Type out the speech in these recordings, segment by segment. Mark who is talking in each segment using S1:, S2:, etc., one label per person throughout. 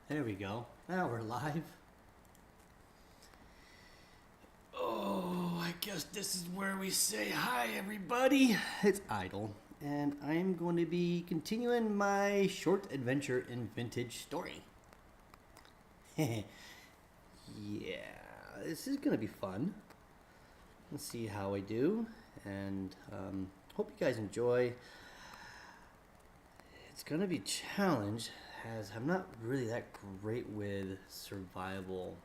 S1: There we go. Now we're live. Oh, I guess this is where we say hi, everybody. It's Eidel, and I'm going to be continuing my short adventure in Vintage Story. Yeah, this is going to be fun. Let's see how I do, and hope you guys enjoy. It's going to be a challenge, as I'm not really that great with survival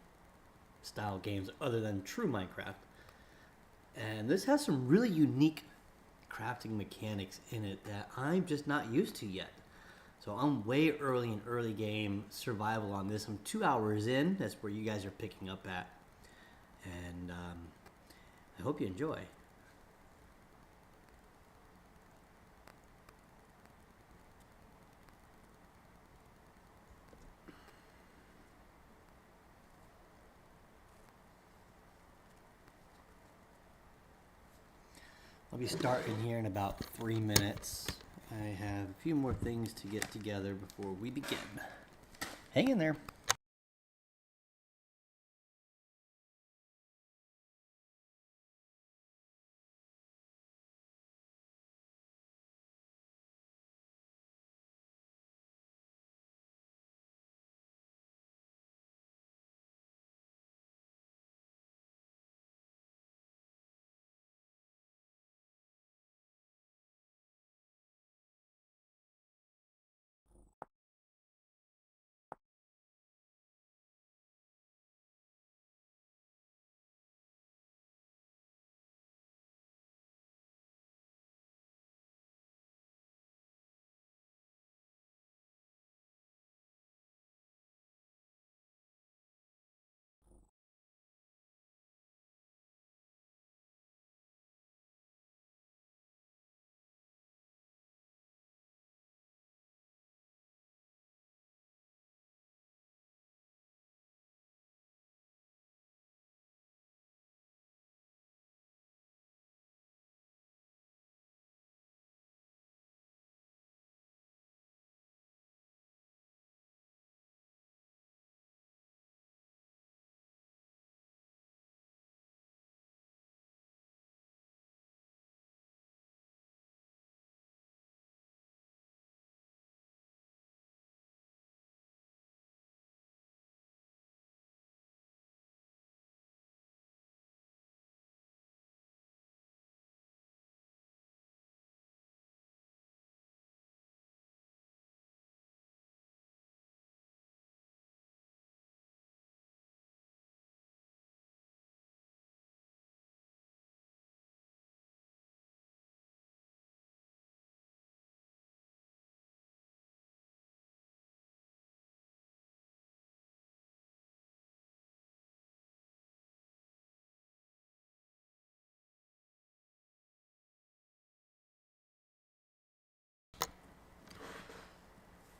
S1: style games other than true Minecraft. And this has some really unique crafting mechanics in it that I'm just not used to yet. So I'm way early in early game survival on this. I'm 2 hours in. That's where you guys are picking up at. And I hope you enjoy. I'll be starting here in about 3 minutes. I have a few more things to get together before we begin. Hang in there.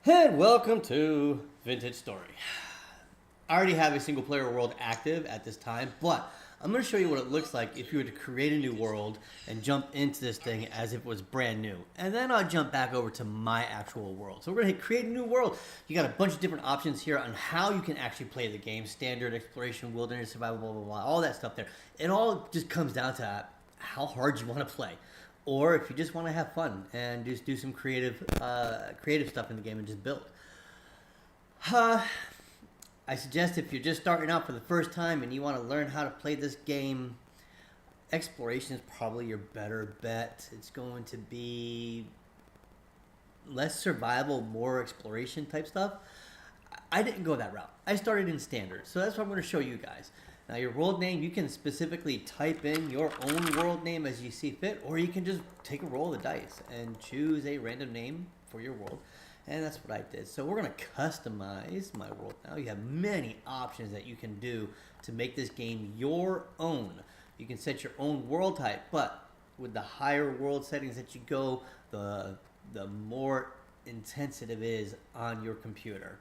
S1: And welcome to Vintage Story. I already have a single player world active at this time, but I'm going to show you what it looks like if you were to create a new world and jump into this thing as if it was brand new. And then I'll jump back over to my actual world. So we're going to hit create a new world. You got a bunch of different options here on how you can actually play the game. Standard, exploration, wilderness, survival, blah, blah, blah, all that stuff there. It all just comes down to how hard you want to play. Or if you just want to have fun and just do some creative stuff in the game and just build. I suggest if you're just starting out for the first time and you want to learn how to play this game, exploration is probably your better bet. It's going to be less survival, more exploration type stuff. I didn't go that route. I started in standard, so that's what I'm going to show you guys. Now your world name, you can specifically type in your own world name as you see fit, or you can just take a roll of the dice and choose a random name for your world. And that's what I did. So we're going to customize my world now. You have many options that you can do to make this game your own. You can set your own world type, but with the higher world settings that you go, the more intense it is on your computer.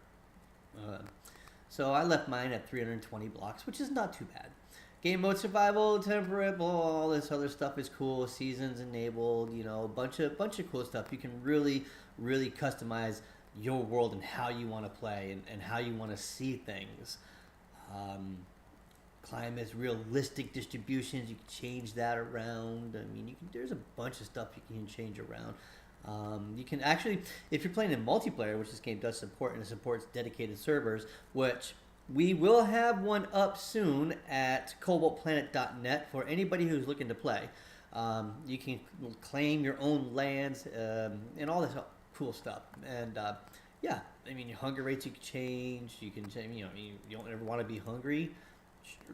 S1: So I left mine at 320 blocks, which is not too bad. Game mode survival, temperable, all this other stuff is cool. Seasons enabled, you know, bunch of cool stuff. You can really customize your world and how you want to play and how you want to see things. Um, Climates, realistic distributions, you can change that around. I mean, there's a bunch of stuff you can change around. You can actually, if you're playing in multiplayer, which this game does support, and it supports dedicated servers, which we will have one up soon at cobaltplanet.net for anybody who's looking to play. You can claim your own lands and all this cool stuff. And yeah, I mean, your hunger rates you can change. You can, you don't ever want to be hungry.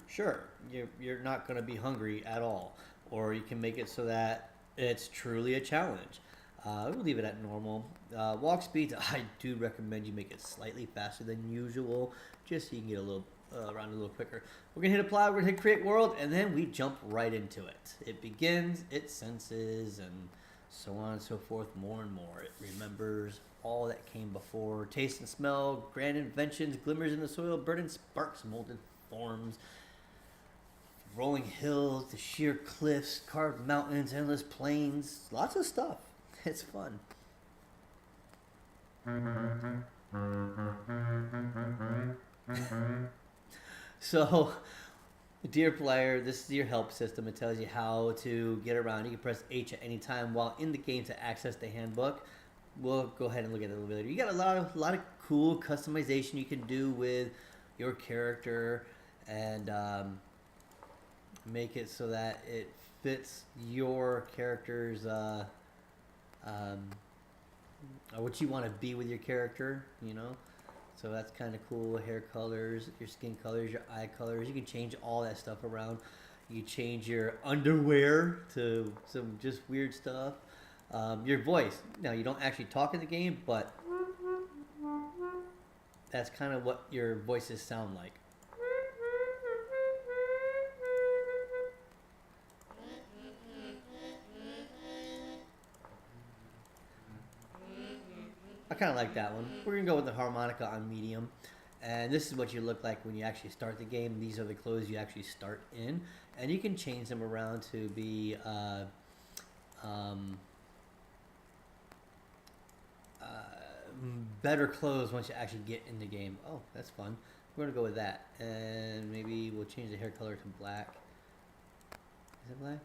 S1: Sure, you're not going to be hungry at all. Or you can make it so that it's truly a challenge. We'll leave it at normal. Walk speeds, I do recommend you make it slightly faster than usual, just so you can get a little around a little quicker. We're gonna hit apply, we're gonna hit create world, and then we jump right into it. It begins, it senses, and so on and so forth, more and more. It remembers all that came before. Taste and smell, grand inventions, glimmers in the soil, burning sparks, molded forms, rolling hills, the sheer cliffs, carved mountains, endless plains, lots of stuff. It's fun. So, dear player, this is your help system. It tells you how to get around. You can press H at any time while in the game to access the handbook. We'll go ahead and look at it a little bit later. You got a lot of cool customization you can do with your character and make it so that it fits your character's what you want to be with your character, you know. So that's kind of cool. Hair colors, your skin colors, your eye colors. You can change all that stuff around. You change your underwear to some just weird stuff. Your voice. Now, you don't actually talk in the game, but that's kind of what your voices sound like. I kind of like that one. We're going to go with the harmonica on medium. And this is what you look like when you actually start the game. These are the clothes you actually start in. And you can change them around to be better clothes once you actually get in the game. Oh, that's fun. We're going to go with that. And maybe we'll change the hair color to black. Is it black?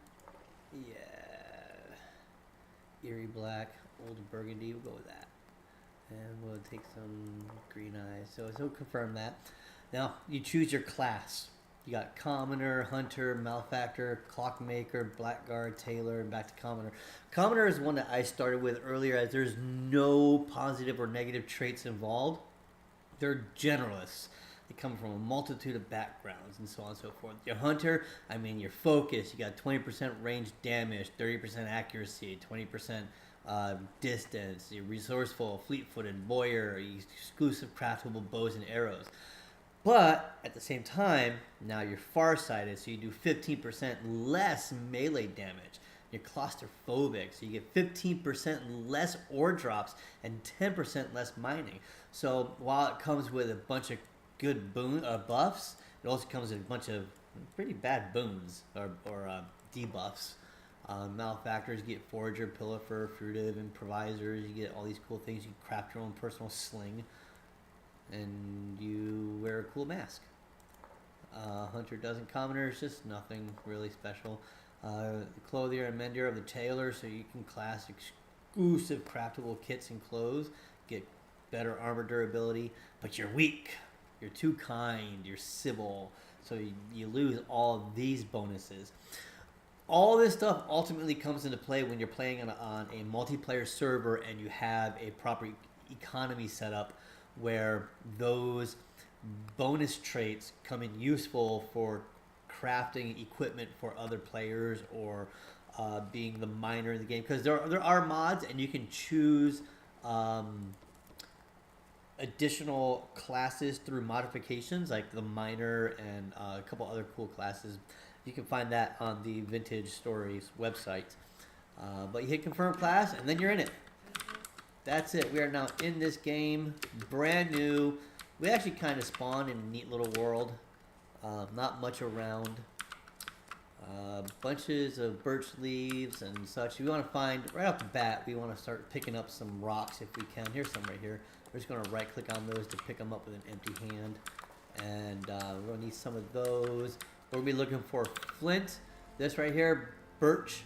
S1: Yeah. Eerie black, old burgundy. We'll go with that. And we'll take some green eyes. So it'll confirm that. Now, you choose your class. You got Commoner, Hunter, Malefactor, Clockmaker, Blackguard, Tailor, and back to Commoner. Commoner is one that I started with earlier as there's no positive or negative traits involved. They're generalists. They come from a multitude of backgrounds and so on and so forth. Your Hunter, I mean, your focus. You got 20% range damage, 30% accuracy, 20% distance. You're resourceful, fleet-footed, warrior, exclusive craftable bows and arrows. But at the same time, now you're far-sighted, so you do 15% less melee damage. You're claustrophobic, so you get 15% less ore drops and 10% less mining. So while it comes with a bunch of good buffs, it also comes with a bunch of pretty bad boons or debuffs. Malefactors, you get Forager, Pillifer, Fruitive, Improvisers. You get all these cool things. You can craft your own personal sling. And you wear a cool mask. Hunter doesn't. Commoner is just nothing really special. The Clothier and Mender of the Tailor, so you can class exclusive craftable kits and clothes. Get better armor durability. But you're weak. You're too kind. You're civil. So you lose all of these bonuses. All this stuff ultimately comes into play when you're playing on a multiplayer server and you have a proper economy set up where those bonus traits come in useful for crafting equipment for other players or being the miner in the game. Because there are mods and you can choose additional classes through modifications like the miner and a couple other cool classes. You can find that on the Vintage Stories website. But you hit confirm class, and then you're in it. That's it. We are now in this game, brand new. We actually kind of spawned in a neat little world. Not much around. Bunches of birch leaves and such. We want to find, right off the bat, we want to start picking up some rocks if we can. Here's some right here. We're just going to right click on those to pick them up with an empty hand. And we're going to need some of those. We're going to be looking for flint. This right here, birch,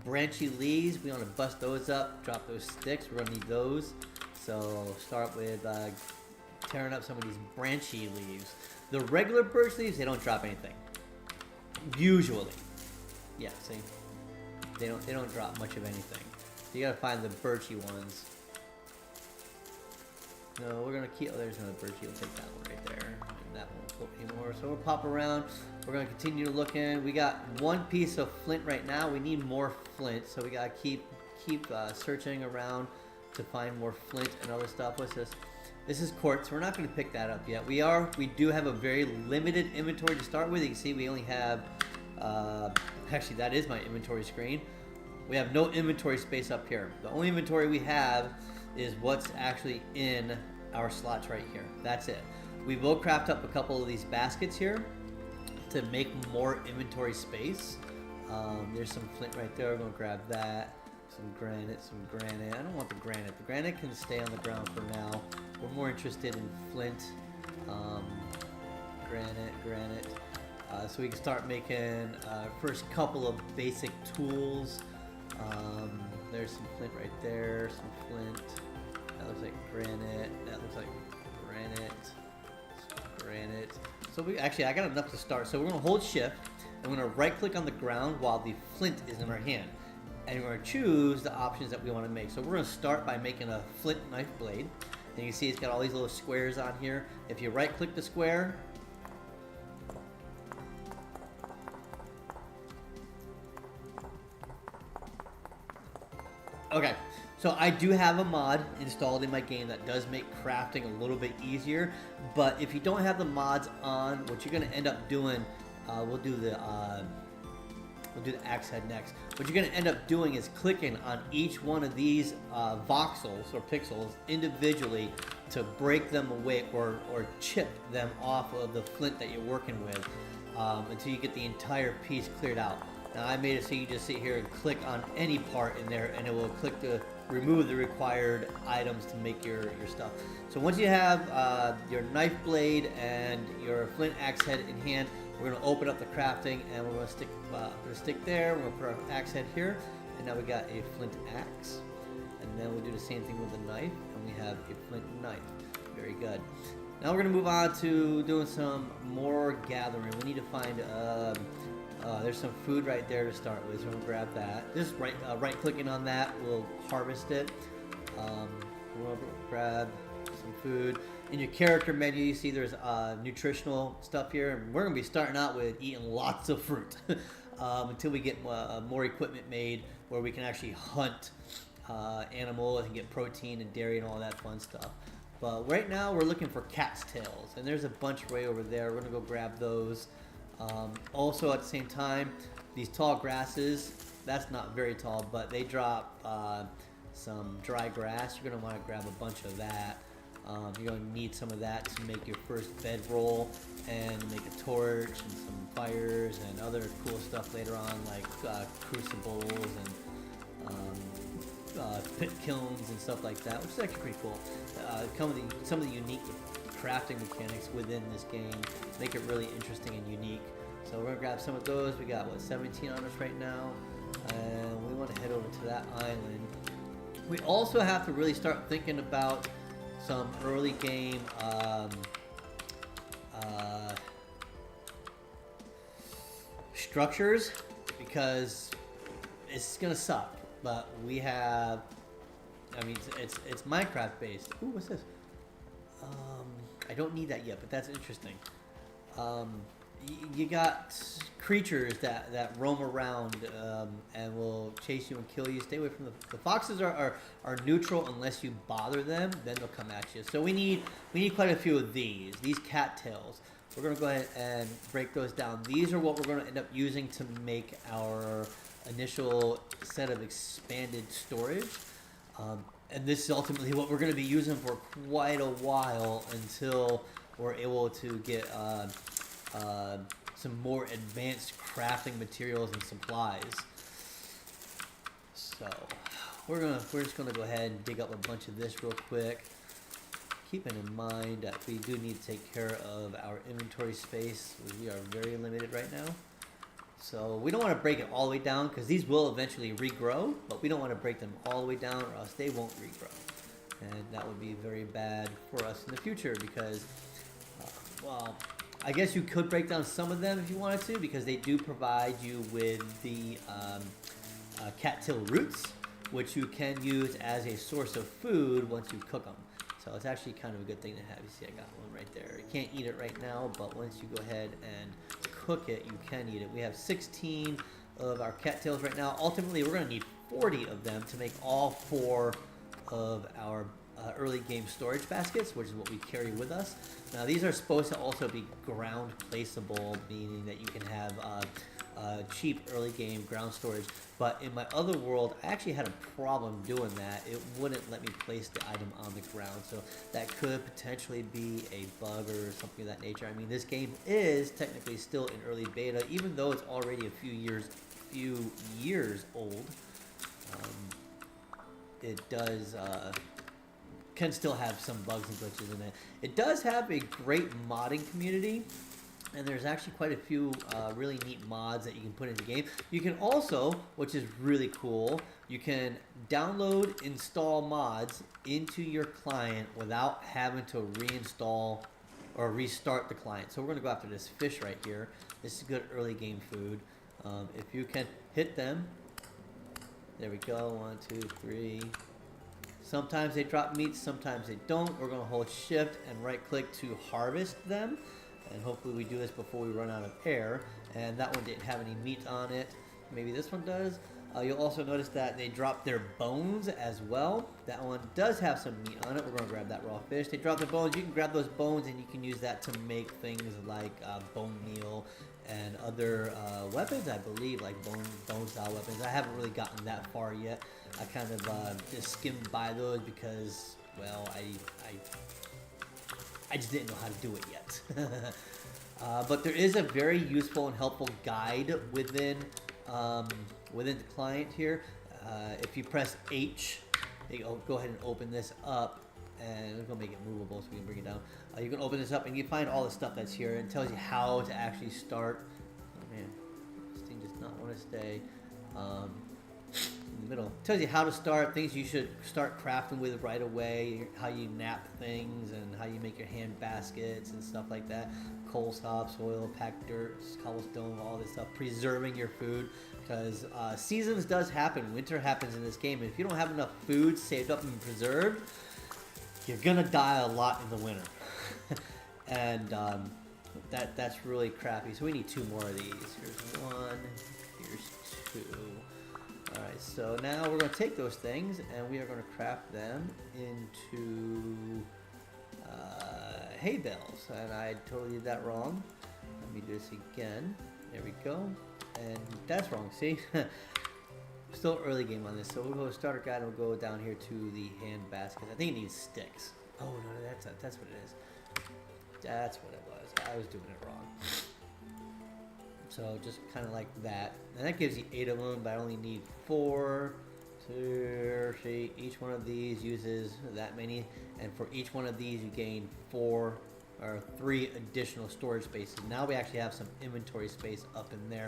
S1: branchy leaves. We want to bust those up, drop those sticks. We're going to need those. So start with tearing up some of these branchy leaves. The regular birch leaves, they don't drop anything. Usually. Yeah, see? They don't drop much of anything. So you gotta find the birchy ones. No, we're gonna keep, oh, there's another birchy. We'll take that one right there. And that won't float anymore. So we'll pop around. We're gonna continue looking. We got one piece of flint right now. We need more flint. So we gotta keep searching around to find more flint and other stuff. What's this? This is quartz. We're not going to pick that up yet. We do have a very limited inventory to start with. You can see we only have, actually that is my inventory screen. We have no inventory space up here. The only inventory we have is what's actually in our slots right here. That's it. We will craft up a couple of these baskets here to make more inventory space. There's some flint right there. We're going to grab that. Some granite. I don't want the granite. The granite can stay on the ground for now. We're more interested in flint, granite. So we can start making first couple of basic tools. There's some flint right there. Some flint. That looks like granite. That looks like granite. So I got enough to start. So we're gonna hold shift and we're gonna right click on the ground while the flint is in our hand. And we're going to choose the options that we want to make. So we're going to start by making a flint knife blade. And you can see it's got all these little squares on here. If you right click the square, okay, so I do have a mod installed in my game that does make crafting a little bit easier. But if you don't have the mods on, what you're going to end up doing, we'll do the axe head next. What you're going to end up doing is clicking on each one of these voxels or pixels individually to break them away or chip them off of the flint that you're working with until you get the entire piece cleared out. Now I made it so you just sit here and click on any part in there and it will click to remove the required items to make your stuff. So once you have your knife blade and your flint axe head in hand, we're going to open up the crafting and we're going to stick there. We're going to put our axe head here, and now we got a flint axe. And then we'll do the same thing with the knife, and we have a flint knife. Very good. Now we're going to move on to doing some more gathering. We need to find there's some food right there to start with, so we'll grab that. Just right clicking on that will harvest it. We'll grab some food. In your character menu, you see there's nutritional stuff here, and we're going to be starting out with eating lots of fruit until we get more equipment made where we can actually hunt animals and get protein and dairy and all that fun stuff. But right now we're looking for cat's tails, and there's a bunch way over there. We're going to go grab those. Also at the same time, these tall grasses, that's not very tall, but they drop some dry grass. You're going to want to grab a bunch of that. You're going to need some of that to make your first bedroll and make a torch and some fires and other cool stuff later on, like crucibles and pit kilns and stuff like that, which is actually pretty cool. Some of the unique crafting mechanics within this game make it really interesting and unique. So we're going to grab some of those. We got, 17 on us right now, and we want to head over to that island. We also have to really start thinking about some early game structures, because it's gonna suck, but we have, it's Minecraft based. Ooh, what's this? I don't need that yet, but that's interesting. You got creatures that roam around and will chase you and kill you. Stay away from the foxes are neutral unless you bother them. Then they'll come at you. So we need quite a few of these cattails. We're gonna go ahead and break those down. These are what we're gonna end up using to make our initial set of expanded storage. And this is ultimately what we're going to be using for quite a while until we're able to get some more advanced crafting materials and supplies. So we're just gonna go ahead and dig up a bunch of this real quick. keeping in mind that we do need to take care of our inventory space. We are very limited right now. So we don't want to break it all the way down because these will eventually regrow, but we don't want to break them all the way down or else they won't regrow. And that would be very bad for us in the future because, well, I guess you could break down some of them if you wanted to because they do provide you with the cattail roots, which you can use as a source of food once you cook them. So it's actually kind of a good thing to have. You see I got one right there. You can't eat it right now, but once you go ahead and cook it, you can eat it. We have 16 of our cattails right now. Ultimately, we're going to need 40 of them to make all 4 of our early game storage baskets, which is what we carry with us. Now, these are supposed to also be ground placeable, meaning that you can have cheap early game ground storage. But in my other world, I actually had a problem doing that. It wouldn't let me place the item on the ground, so that could potentially be a bug or something of that nature. I mean, this game is technically still in early beta, even though it's already a few years old. It does can still have some bugs and glitches in it. It does have a great modding community. And there's actually quite a few really neat mods that you can put in the game. You can also, which is really cool, you can download, install mods into your client without having to reinstall or restart the client. So we're going to go after this fish right here. This is good early game food. If you can hit them, there we go, 1, 2, 3. Sometimes they drop meat, sometimes they don't. We're going to hold shift and right click to harvest them. And hopefully we do this before we run out of air. And that one didn't have any meat on it. Maybe this one does. You'll also notice that they drop their bones as well. That one does have some meat on it. We're going to grab that raw fish. They drop the bones. You can grab those bones and you can use that to make things like bone meal and other weapons, I believe, like bone style weapons. I haven't really gotten that far yet. I kind of just skimmed by those because, well, I just didn't know how to do it yet. But there is a very useful and helpful guide within the client here. If you press H, you go ahead and open this up, and we're gonna make it movable so we can bring it down. You can open this up and you find all the stuff that's here, and it tells you how to actually start. Oh man, this thing does not want to stay in the middle. It tells you how to start, things you should start crafting with right away, how you nap things, and how you make your hand baskets and stuff like that. Coal soil, soil, packed dirt, cobblestone, all this stuff. Preserving your food, because seasons does happen. Winter happens in this game, and if you don't have enough food saved up and preserved, you're gonna die a lot in the winter. And that's really crappy. So we need 2 more of these. Here's 1, here's 2. Alright, so now we're going to take those things and we are going to craft them into hay bales. And I totally did that wrong. Let me do this again. There we go. And that's wrong, see? Still early game on this. So we'll go starter guide and we'll go down here to the hand baskets. I think it needs sticks. Oh, no, that's what it is. That's what it was. I was doing it wrong. So just kind of like that. And that gives you 8 of them, but I only need 4. 2, 3. Each one of these uses that many. And for each one of these, you gain 4 or 3 additional storage spaces. Now we actually have some inventory space up in there.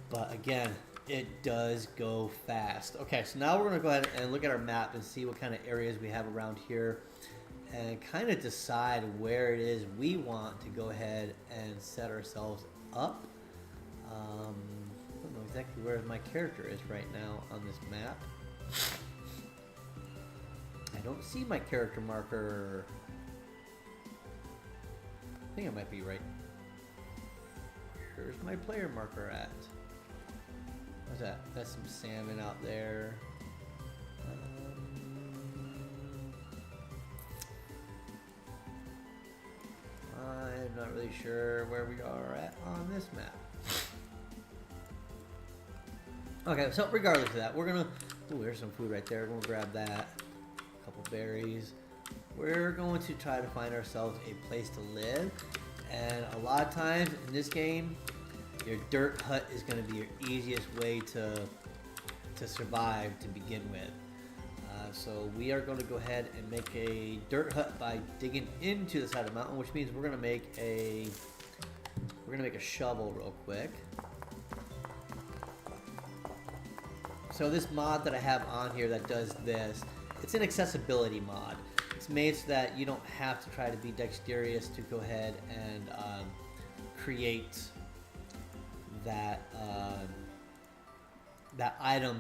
S1: But again, it does go fast. Okay, so now we're going to go ahead and look at our map and see what kind of areas we have around here. And kind of decide where it is we want to go ahead and set ourselves up. I don't know exactly where my character is right now on this map. I don't see my character marker. I think I might be right. Where's my player marker at? What's that? That's some salmon out there. I'm not really sure where we are at on this map. Okay, so regardless of that, we're gonna... Ooh, there's some food right there. We're gonna grab that. A couple berries. We're going to try to find ourselves a place to live. And a lot of times in this game, your dirt hut is gonna be your easiest way to survive to begin with. So we are going to go ahead and make a dirt hut by digging into the side of the mountain, which means we're going to make a shovel real quick. So this mod that I have on here that does this, it's an accessibility mod. It's made so that you don't have to try to be dexterous to go ahead and create that that item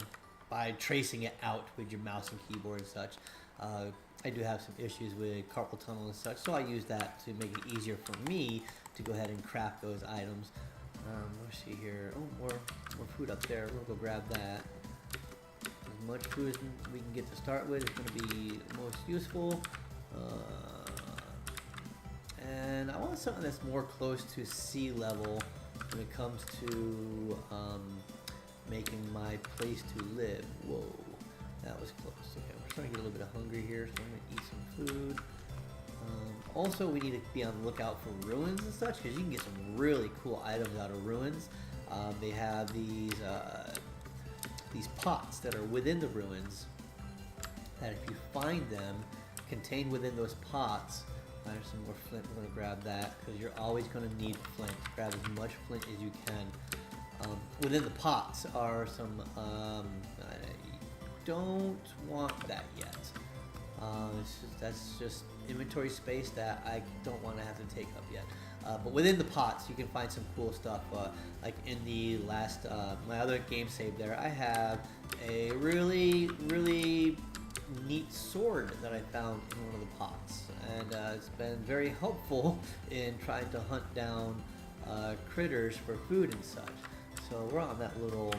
S1: by tracing it out with your mouse and keyboard and such. I do have some issues with carpal tunnel and such, so I use that to make it easier for me to go ahead and craft those items. Let's see here. Oh, more food up there. We'll go grab that. As much food as we can get to start with is going to be most useful. And I want something that's more close to sea level when it comes to making my place to live. Whoa, that was close. Okay, we're starting to get a little bit of hungry here, so I'm going to eat some food. Also, we need to be on the lookout for ruins and such, because you can get some really cool items out of ruins. They have these pots that are within the ruins, that if you find them contained within those pots, there's some more flint. We're going to grab that, because you're always going to need flint. Grab as much flint as you can. Within the pots are some, I don't want that yet. That's just inventory space that I don't want to have to take up yet. But within the pots, you can find some cool stuff. Like in the last, my other game save there, I have a really, really neat sword that I found in one of the pots. And it's been very helpful in trying to hunt down critters for food and such. So we're on that little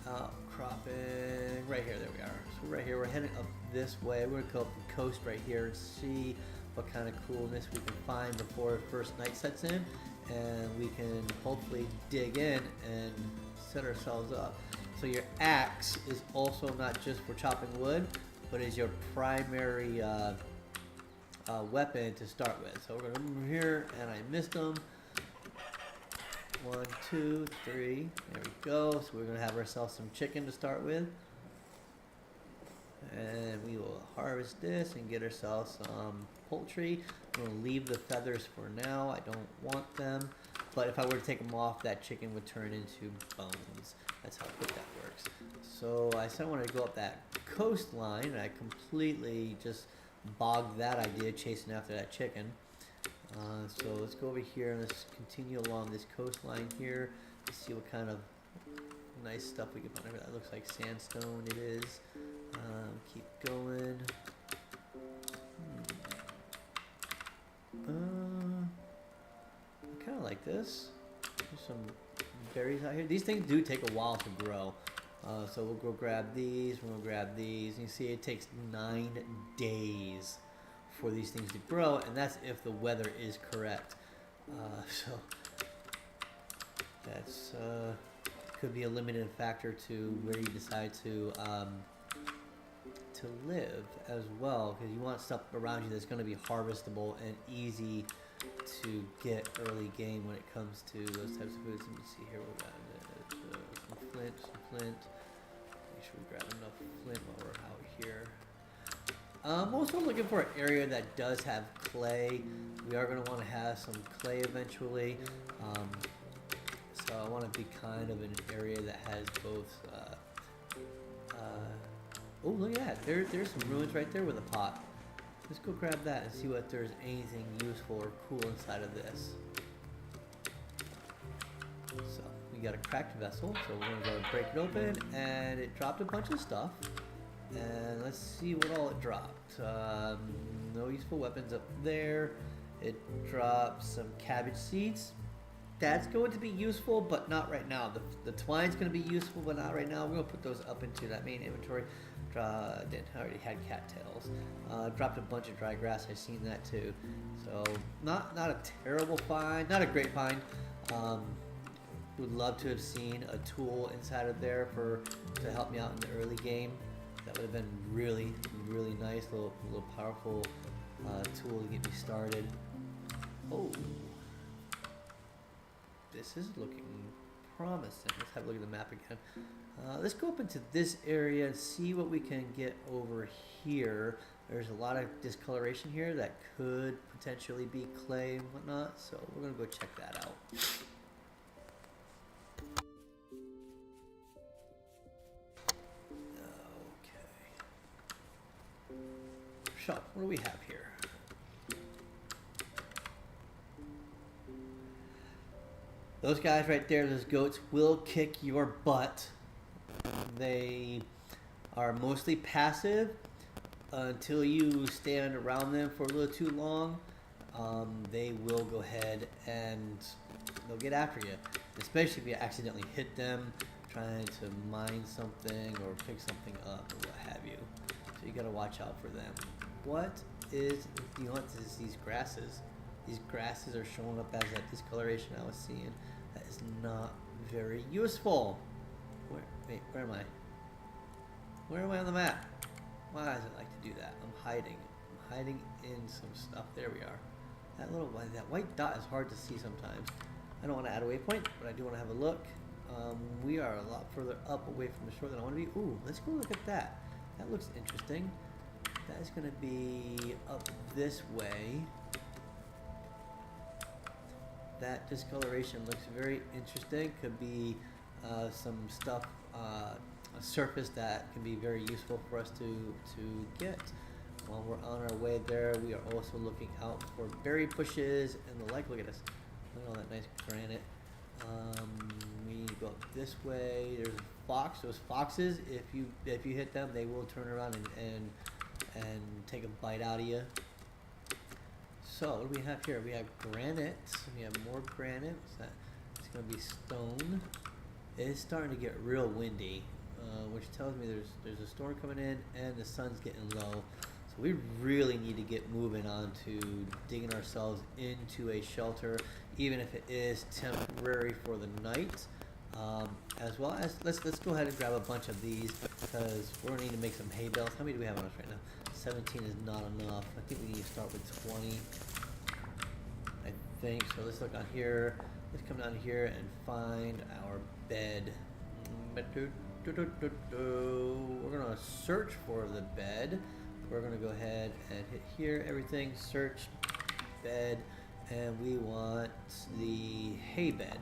S1: outcropping right here. There we are. So right here, we're heading up this way. We're gonna go up the coast right here and see what kind of coolness we can find before first night sets in, and we can hopefully dig in and set ourselves up. So your axe is also not just for chopping wood, but is your primary weapon to start with. So we're gonna come over here, and I missed them. 1, 2, 3. There we go. So we're gonna have ourselves some chicken to start with, and we will harvest this and get ourselves some poultry. I'm gonna leave the feathers for now. I don't want them, but if I were to take them off, that chicken would turn into bones. That's how quick that works. So I said I wanted to go up that coastline, and I completely just bogged that idea chasing after that chicken. So let's go over here and let's continue along this coastline here to see what kind of nice stuff we can find. That looks like sandstone. It is. Keep going. I kind of like this. There's some berries out here. These things do take a while to grow. So we'll go grab these. We'll grab these. And you see it takes 9 days for these things to grow, and that's if the weather is correct. So that's could be a limiting factor to where you decide to live as well, because you want stuff around you that's going to be harvestable and easy to get early game when it comes to those types of foods. Let me see here. We got some flint. Make sure we grab enough flint while we're out here. Also looking for an area that does have clay. We are going to want to have some clay eventually. So I want to be kind of in an area that has both. Oh, look at that. There's some ruins right there with a pot. Let's go grab that and see what there's anything useful or cool inside of this. So we got a cracked vessel, so we're going to go break it open, and it dropped a bunch of stuff. And let's see what all it dropped. No useful weapons up there. It dropped some cabbage seeds. That's going to be useful, but not right now. The twine's going to be useful, but not right now. We're going to put those up into that main inventory. I already had cattails. Dropped a bunch of dry grass. I've seen that too. So not a terrible find. Not a great find. Would love to have seen a tool inside of there to help me out in the early game. That would have been really, really nice. Little powerful tool to get me started. Oh, this is looking promising. Let's have a look at the map again. Let's go up into this area and see what we can get over here. There's a lot of discoloration here that could potentially be clay and whatnot, so we're gonna go check that out. Okay. So, what do we have here? Those guys right there, those goats, will kick your butt. They are mostly passive until you stand around them for a little too long. They will go ahead and they'll get after you, especially if you accidentally hit them trying to mine something or pick something up or what have you. So you gotta watch out for them. What is, you know what, is these grasses? These grasses are showing up as that discoloration I was seeing. That is not very useful. Where am I? Where am I on the map? Why does it like to do that? I'm hiding. I'm hiding in some stuff. There we are. That white dot is hard to see sometimes. I don't want to add a waypoint, but I do want to have a look. We are a lot further up away from the shore than I want to be. Ooh, let's go look at that. That looks interesting. That is going to be up this way. That discoloration looks very interesting. Could be some stuff, a surface that can be very useful for us to get. While we're on our way there, we are also looking out for berry bushes and the like. Look at this. Look at all that nice granite. We go up this way. There's a fox. Those foxes, if you hit them, they will turn around and take a bite out of you. So what do we have here? We have granite. We have more granite. What's that? It's gonna be stone. It's starting to get real windy, which tells me there's a storm coming in and the sun's getting low. So we really need to get moving on to digging ourselves into a shelter, even if it is temporary for the night. As well as let's go ahead and grab a bunch of these because we're gonna need to make some hay bales. How many do we have on us right now? 17 is not enough. I think we need to start with 20. I think so. Let's look on here. Let's come down here and find our bed. We're gonna search for the bed. We're gonna go ahead and hit here. Everything, search bed, and we want the hay bed.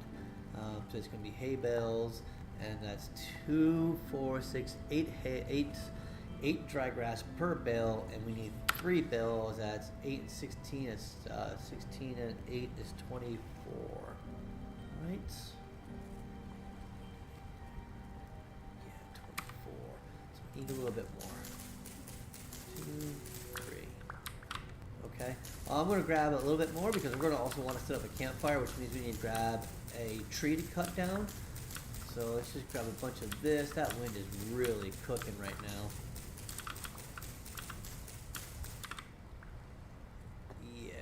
S1: So it's gonna be hay bales, and that's 2, 4, 6, 8 dry grass per bale, and we need 3 bales. That's 8 and 16. It's 16 and 8 is 24. Right? Yeah, 24. So we need a little bit more. 2, 3. Okay. I'm going to grab a little bit more because we're going to also want to set up a campfire, which means we need to grab a tree to cut down. So let's just grab a bunch of this. That wind is really cooking right now. Yeah,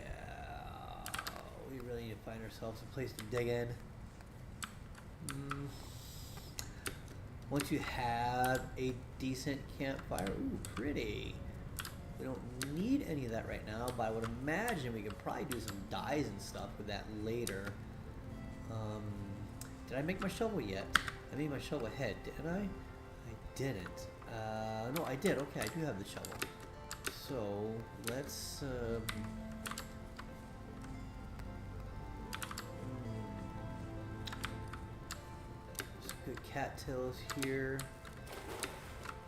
S1: we really need to find ourselves a place to dig in. Once you have a decent campfire, ooh, pretty. We don't need any of that right now, but I would imagine we could probably do some dyes and stuff with that later. Did I make my shovel yet? I made my shovel ahead, didn't I? I didn't. No, I did. Okay, I do have the shovel. So, let's... some good cattails here.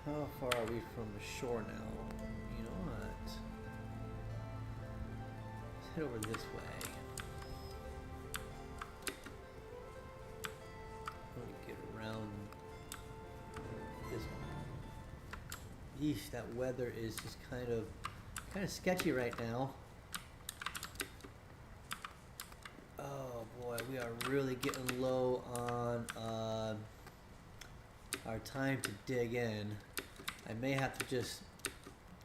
S1: How far are we from the shore now? You know what? Let's head over this way. Let me get around this one. Yeesh, that weather is just kind of sketchy right now. Oh boy, we are really getting low on our time to dig in. I may have to just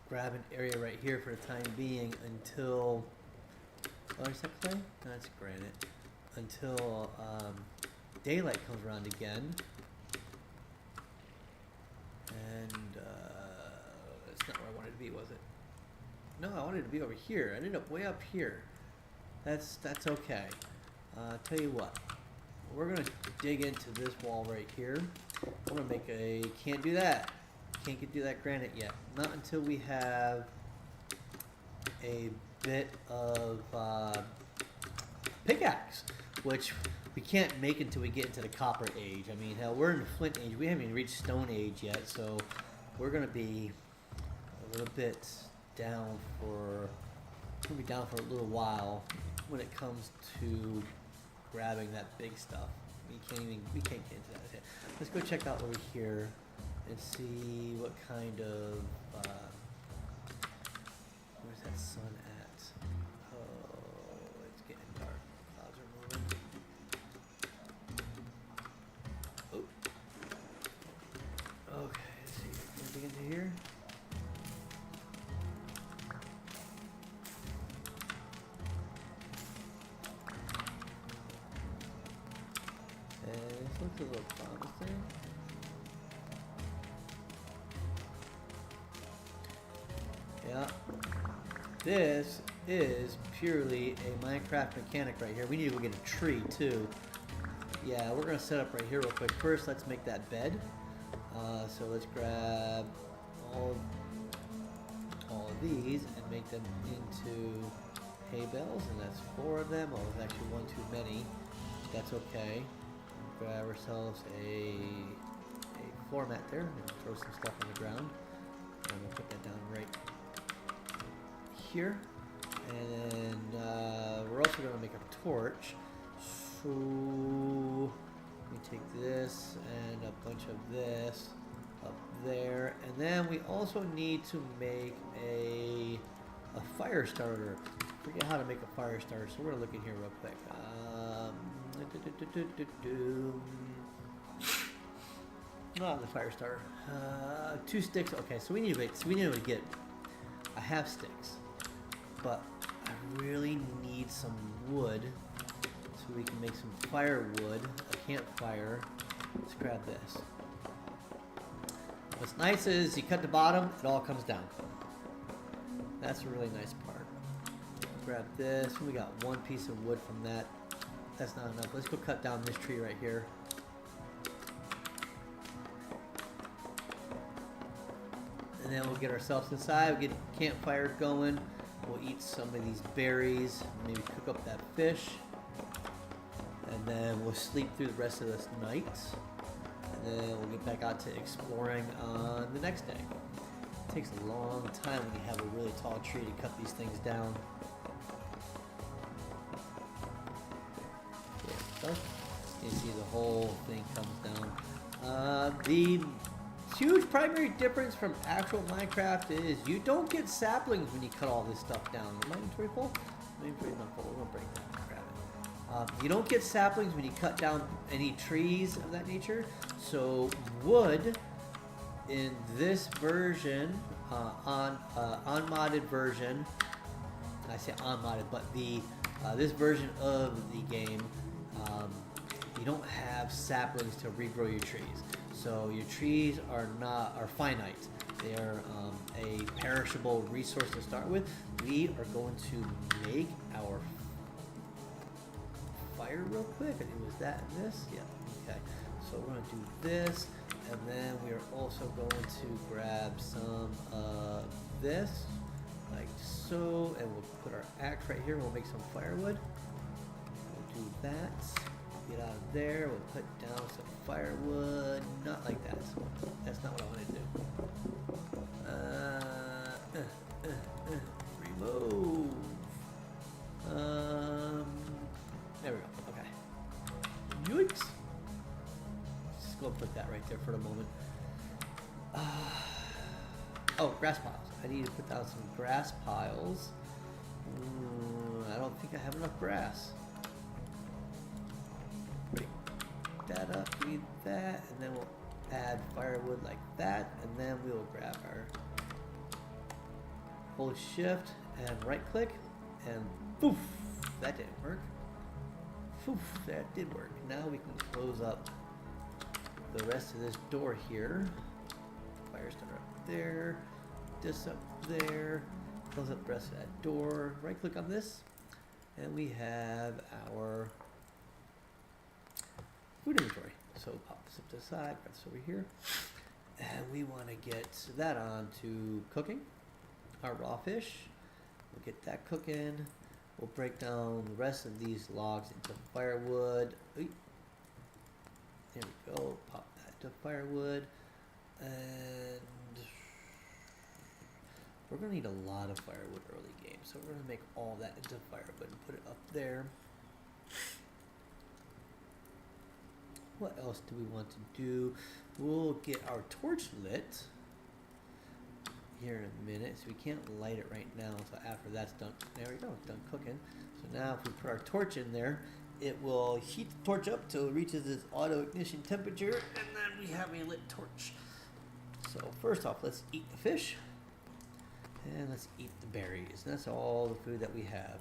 S1: grab an area right here for the time being until... Oh, is that clay? No, that's granite. Until daylight comes around again. And that's not where I wanted to be, was it? No, I wanted to be over here. I ended up way up here. That's okay. Tell you what. We're going to dig into this wall right here. I'm gonna make a, can't do that. Can't do that granite yet. Not until we have a bit of pickaxe, which we can't make until we get into the copper age. I mean, hell, we're in the flint age. We haven't even reached stone age yet, so we're gonna be a little bit down for, a little while when it comes to grabbing that big stuff. We can't get into that yet. Let's go check out over here and see what kind of where's that sun at? Oh, it's getting dark. Clouds are moving. Oh. Okay, let's see. Anything into here? This looks a little promising. Yeah. This is purely a Minecraft mechanic right here. We need to go get a tree too. Yeah, we're gonna set up right here real quick. First, let's make that bed. So let's grab all of these and make them into hay bales, and that's 4 of them. Oh, there's actually 1 too many. That's okay. Grab ourselves a floor mat there and throw some stuff on the ground. And we'll put that down right here. And then we're also going to make a torch. So we take this and a bunch of this up there. And then we also need to make a fire starter. I forget how to make a fire starter, so we're going to look in here real quick. The fire starter. 2 sticks. Okay, so we need to get. I have sticks, but I really need some wood so we can make some firewood, a campfire. Let's grab this. What's nice is you cut the bottom, it all comes down. That's a really nice part. Grab this. We got 1 piece of wood from that. That's not enough. Let's go cut down this tree right here. And then we'll get ourselves inside. We'll get a campfire going. We'll eat some of these berries. Maybe cook up that fish. And then we'll sleep through the rest of this night. And then we'll get back out to exploring on the next day. It takes a long time when you have a really tall tree to cut these things down. You see the whole thing comes down. The huge primary difference from actual Minecraft is you don't get saplings when you cut all this stuff down. Is my inventory full? My inventory's not full. We're gonna break that and grab it. You don't get saplings when you cut down any trees of that nature. So wood in this version, unmodded version, I say unmodded, but the this version of the game. You don't have saplings to regrow your trees, so your trees are finite. They are a perishable resource to start with. We are going to make our fire real quick. I think it was that and this. Yeah. Okay. So we're going to do this, and then we are also going to grab some of this, like so, and we'll put our axe right here. We'll make some firewood. We'll do that. Get out of there. We'll put down some firewood. Not like that. That's not what I want to do. Remove. There we go. Okay. Yikes. Just go put that right there for the moment. Oh, grass piles. I need to put down some grass piles. I don't think I have enough grass. Break that up, need that, and then we'll add firewood like that, and then we will grab our hold shift and right click, and poof, that didn't work. Poof, that did work. Now we can close up the rest of this door here. Fire starter up there, this up there, close up the rest of that door, right click on this, and we have our food inventory. So pop this up to the side, put this over here. And we want to get that on to cooking our raw fish. We'll get that cooking. We'll break down the rest of these logs into firewood. There we go. Pop that to firewood. And we're going to need a lot of firewood early game. So we're going to make all that into firewood and put it up there. What else do we want to do? We'll get our torch lit here in a minute. So we can't light it right now until after that's done. There we go, done cooking. So now if we put our torch in there, it will heat the torch up till it reaches its auto ignition temperature, and then we have a lit torch. So first off, let's eat the fish, and let's eat the berries. And that's all the food that we have.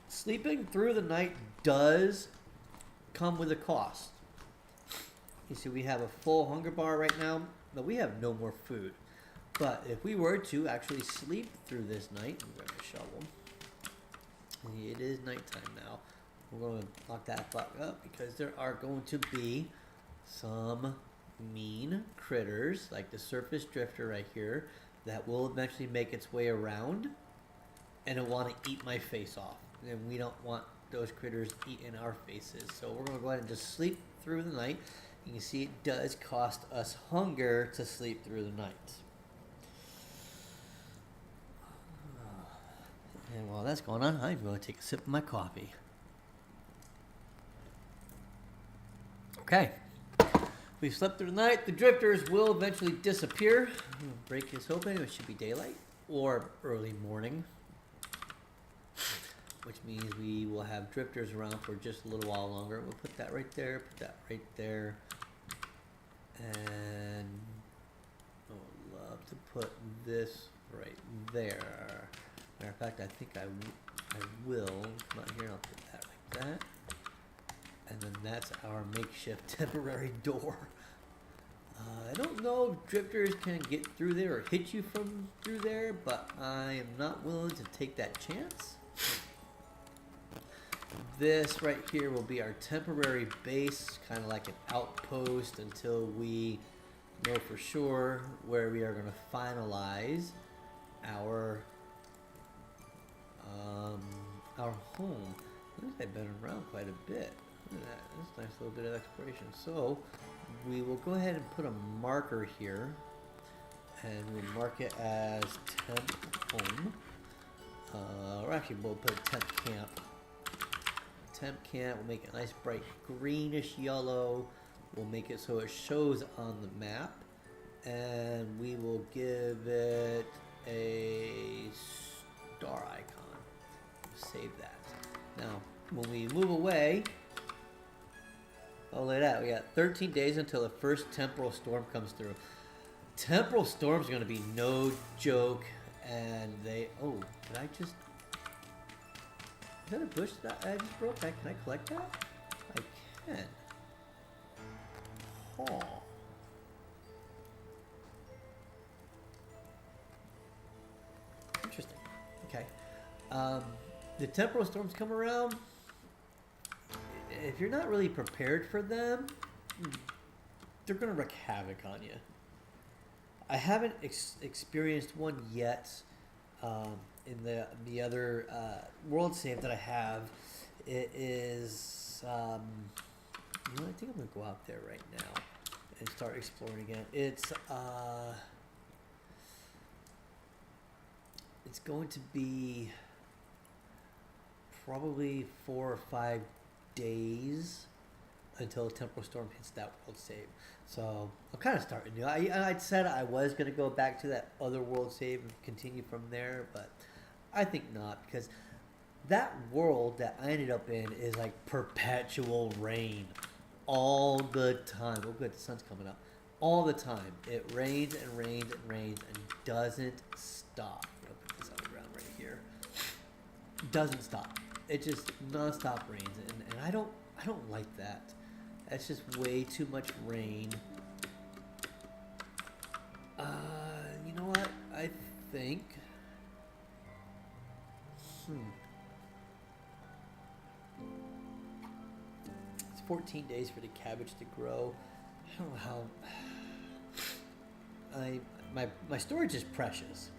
S1: Sleeping through the night does come with a cost. You see, we have a full hunger bar right now, but we have no more food. But if we were to actually sleep through this night, I'm going to shovel. It is nighttime now. We're going to lock that back up because there are going to be some mean critters, like the surface drifter right here, that will eventually make its way around, and it want to eat my face off. And we don't want those critters eating our faces. So we're going to go ahead and just sleep through the night. You can see it does cost us hunger to sleep through the night. And while that's going on, I'm going to take a sip of my coffee. Okay. We slept through the night. The drifters will eventually disappear. Break this open. It should be daylight or early morning, which means we will have drifters around for just a little while longer. We'll put that right there, put that right there, and I would love to put this right there. Matter of fact, I think I will. Come out here and I'll put that like that. And then that's our makeshift temporary door. I don't know if drifters can get through there or hit you from through there, but I am not willing to take that chance. This right here will be our temporary base, kind of like an outpost until we know for sure where we are going to finalize our home. I've been around quite a bit. Look at that. That's a nice little bit of exploration. So we will go ahead and put a marker here, and we'll mark it as temp home. Or actually, we'll put temp camp. Temp camp. We'll make it nice, bright greenish yellow. We'll make it so it shows on the map, and we will give it a star icon. Save that. Now, when we move away, oh, look at that. We got 13 days until the first temporal storm comes through. Temporal storms are going to be no joke, and they... Oh, did I just... Is that a bush that I just broke? Can I collect that? I can. Oh. Interesting. Okay. The temporal storms come around. If you're not really prepared for them, they're going to wreak havoc on you. I haven't experienced one yet. In the other world save that I have, it is. You know, I think I'm gonna go out there right now and start exploring again. It's going to be probably 4 or 5 days until a temporal storm hits that world save. So I'm kind of starting new. I said I was going to go back to that other world save and continue from there, but I think not, because that world that I ended up in is like perpetual rain all the time. Oh good, the sun's coming up. All the time. It rains and rains and rains and doesn't stop. I'm going to put this on the ground right here. Doesn't stop. It just non-stop rains, and I don't like that. That's just way too much rain. You know what? I think... 14 days for the cabbage to grow. I don't know how. My storage is precious,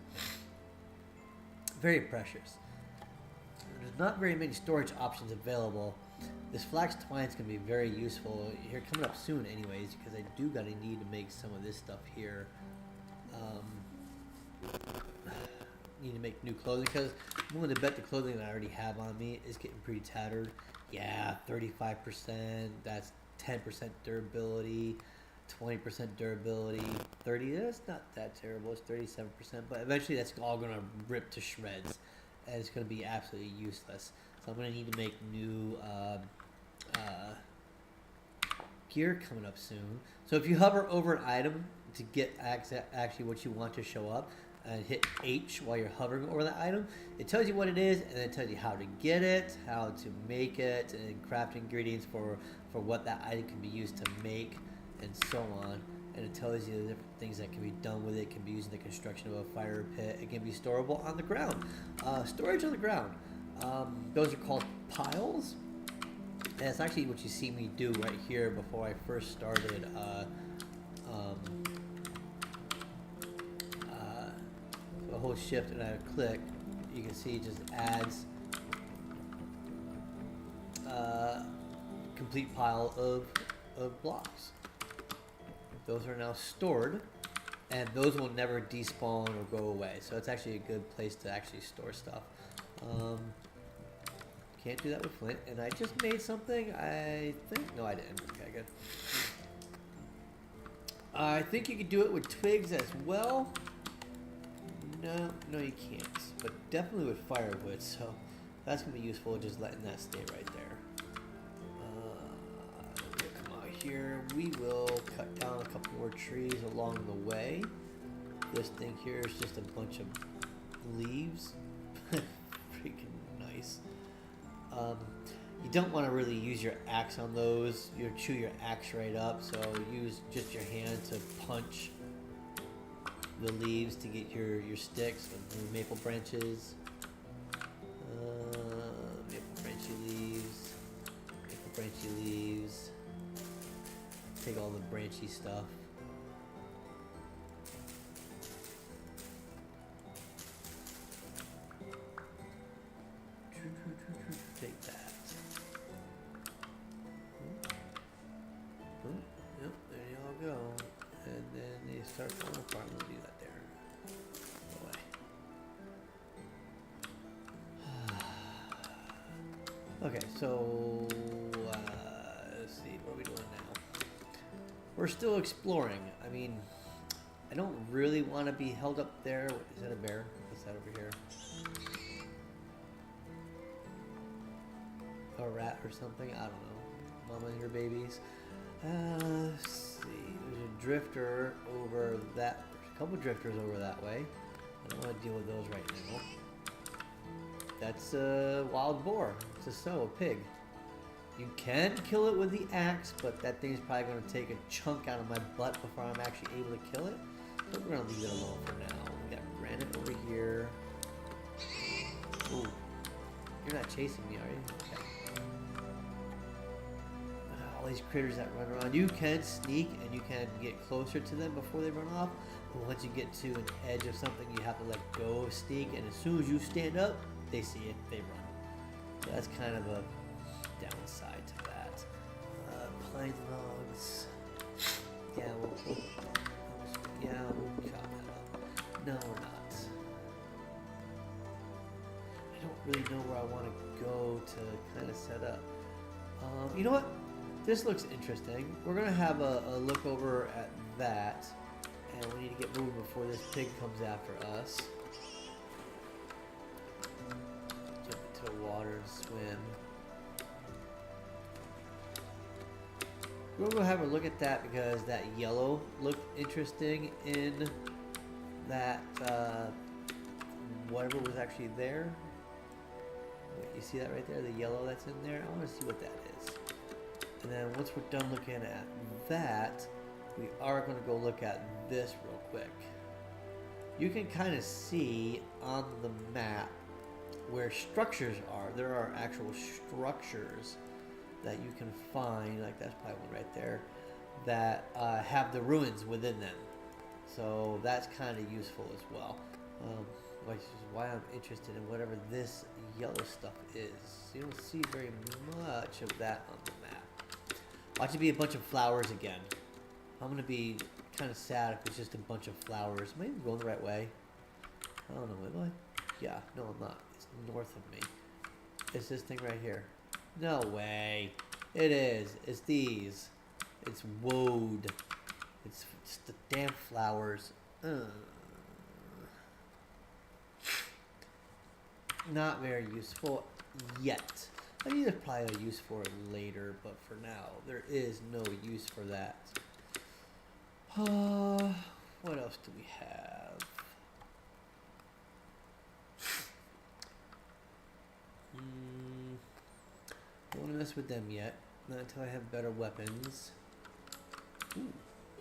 S1: very precious. There's not very many storage options available. This flax twine is going to be very useful here coming up soon, anyways, because I do gotta need to make some of this stuff here. Need to make new clothing because I'm willing to bet the clothing that I already have on me is getting pretty tattered. Yeah, 35%. That's 10% durability, 20% durability, 30. That's not that terrible. It's 37%, but eventually that's all gonna rip to shreds, and it's gonna be absolutely useless. So I'm gonna need to make new gear coming up soon. So if you hover over an item to get actually what you want to show up, and hit H while you're hovering over the item, it tells you what it is, and then it tells you how to get it, how to make it, and craft ingredients for what that item can be used to make, and so on. And it tells you the different things that can be done with it. It can be used in the construction of a fire pit. It can be storable on the ground. Storage on the ground. Those are called piles. And it's actually what you see me do right here before I first started a whole shift, and I click, you can see it just adds complete pile of blocks. Those are now stored, and those will never despawn or go away, so it's actually a good place to actually store stuff. Can't do that with flint, and I just made something, I think. No, I didn't. Okay, good. I think you could do it with twigs as well. No, you can't. But definitely with firewood, so that's gonna be useful. Just letting that stay right there. We'll come out here. We will cut down a couple more trees along the way. This thing here is just a bunch of leaves. Freaking nice. You don't want to really use your axe on those. You'll chew your axe right up. So use just your hand to punch the leaves to get your sticks with maple branches. Maple branchy leaves. Take all the branchy stuff. Take that. Yep, there you all go. And then they start falling apart. We'll do that there. Boy. Okay, so let's see, what are we doing now? We're still exploring. I mean, I don't really want to be held up there. Is that a bear? What's that over here? A rat or something? I don't know. Mama and her babies. Let's see. There's a drifter over that. There's a couple drifters over that way. I don't want to deal with those right now. That's a wild boar. It's a sow, a pig. You can kill it with the axe, but that thing's probably going to take a chunk out of my butt before I'm actually able to kill it. So we're going to leave it alone for now. We got granite over here. Ooh. You're not chasing me, are you? Okay. All these critters that run around. You can sneak and you can get closer to them before they run off. But once you get to an edge of something, you have to let go of sneak. And as soon as you stand up, they see it, they run. So that's kind of a downside to that. Pine logs. Yeah, we'll chop that up. No, we're not. I don't really know where I want to go to kind of set up. You know what? This looks interesting. We're going to have a look over at that. And we need to get moving before this pig comes after us. Jump into the water and swim. We're going to have a look at that because that yellow looked interesting in that whatever was actually there. Wait, you see that right there? The yellow that's in there? I want to see what that is. And then once we're done looking at that, we are going to go look at this real quick. You can kind of see on the map where structures are. There are actual structures that you can find, like that's probably one right there, that have the ruins within them. So that's kind of useful as well. Which is why I'm interested in whatever this yellow stuff is. You don't see very much of that on the map. Watch it be a bunch of flowers again. I'm going to be kind of sad if it's just a bunch of flowers. Am I even going the right way? I don't know, am I? Yeah, no I'm not. It's north of me. It's this thing right here. No way. It is. It's these. It's woad. It's just the damn flowers. Not very useful yet. I mean, there's probably a use for it later, but for now, there is no use for that. What else do we have? Don't want to mess with them yet. Not until I have better weapons. Ooh,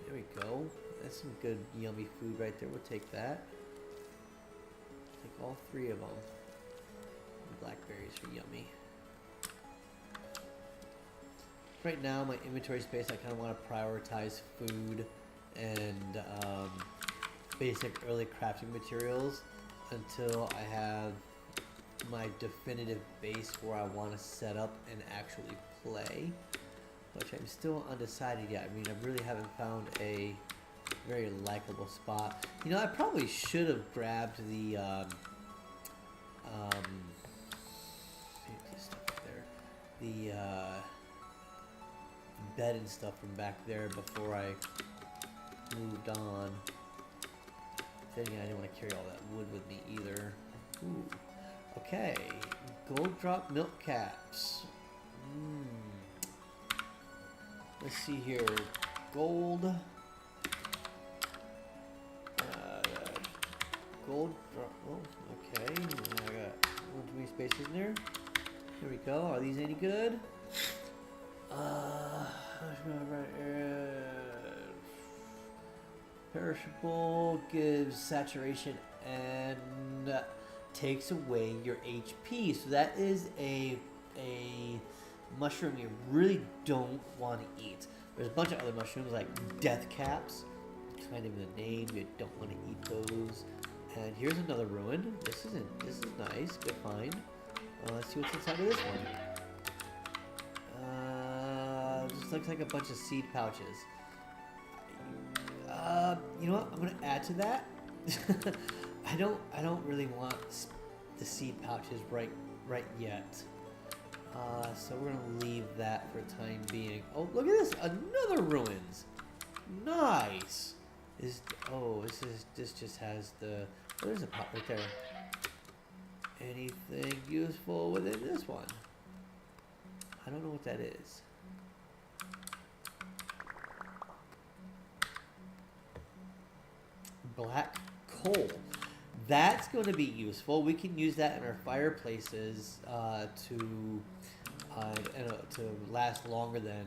S1: there we go. That's some good, yummy food right there. We'll take that. Take all 3 of them. Blackberries are yummy. Right now, my inventory space, I kind of want to prioritize food and basic early crafting materials until I have my definitive base where I want to set up and actually play, which I'm still undecided yet. I mean, I really haven't found a very likable spot. You know, I probably should have grabbed the bed and stuff from back there before I moved on. Then again, I didn't want to carry all that wood with me either. Ooh. Okay, gold drop milk caps. Let's see here. Gold. Gold drop. Oh, okay. I got too many spaces in there. Here we go. Are these any good? Perishable gives saturation and takes away your HP. So that is a mushroom you really don't want to eat. There's a bunch of other mushrooms like death caps. Kind of in the name, you don't want to eat those. And here's another ruin. This is nice. Good find. Let's see what's inside of this one. Just looks like a bunch of seed pouches. You know what? I'm gonna add to that. I don't really want the seed pouches right yet. So we're gonna leave that for the time being. Oh, look at this! Another ruins. Nice. This just has the. Oh, there's a pot right there. Anything useful within this one? I don't know what that is. Black coal. That's going to be useful. We can use that in our fireplaces to last longer than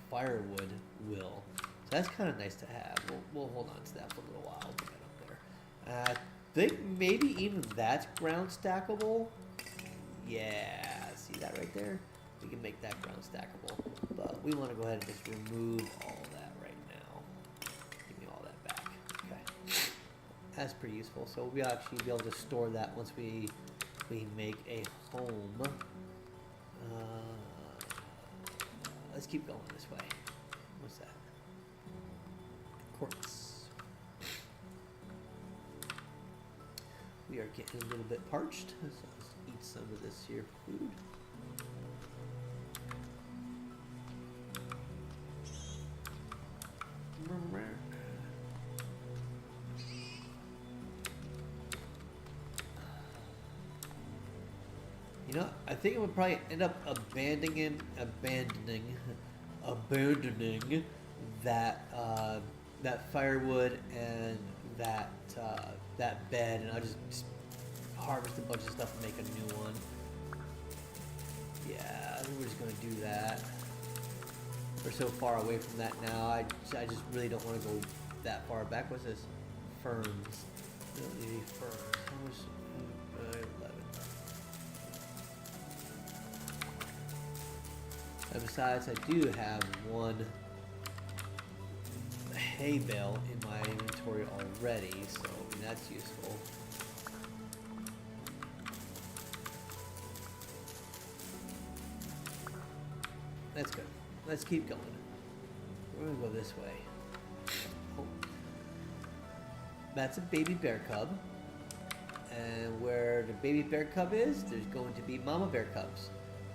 S1: firewood will. So that's kind of nice to have. We'll hold on to that for a little while. We'll get up there. I think maybe even that's ground stackable. Yeah, see that right there? We can make that ground stackable. But we want to go ahead and just remove all that right now. Give me all that back. Okay. That's pretty useful. So we'll actually be able to store that once we make a home. Let's keep going this way. What's that? Quartz. We are getting a little bit parched, so let's eat some of this here food. You know, I think I would probably end up abandoning that firewood and that bed, and I'll just harvest a bunch of stuff and make a new one. Yeah, I think we're just gonna do that. We're so far away from that now. I just really don't want to go that far back. What's this? Ferns. We don't need any ferns. How much? 11. And besides, I do have one hay bale in my inventory already, so I mean, that's useful. That's good. Let's keep going. We're gonna go this way. Oh. That's a baby bear cub. And where the baby bear cub is, there's going to be mama bear cubs.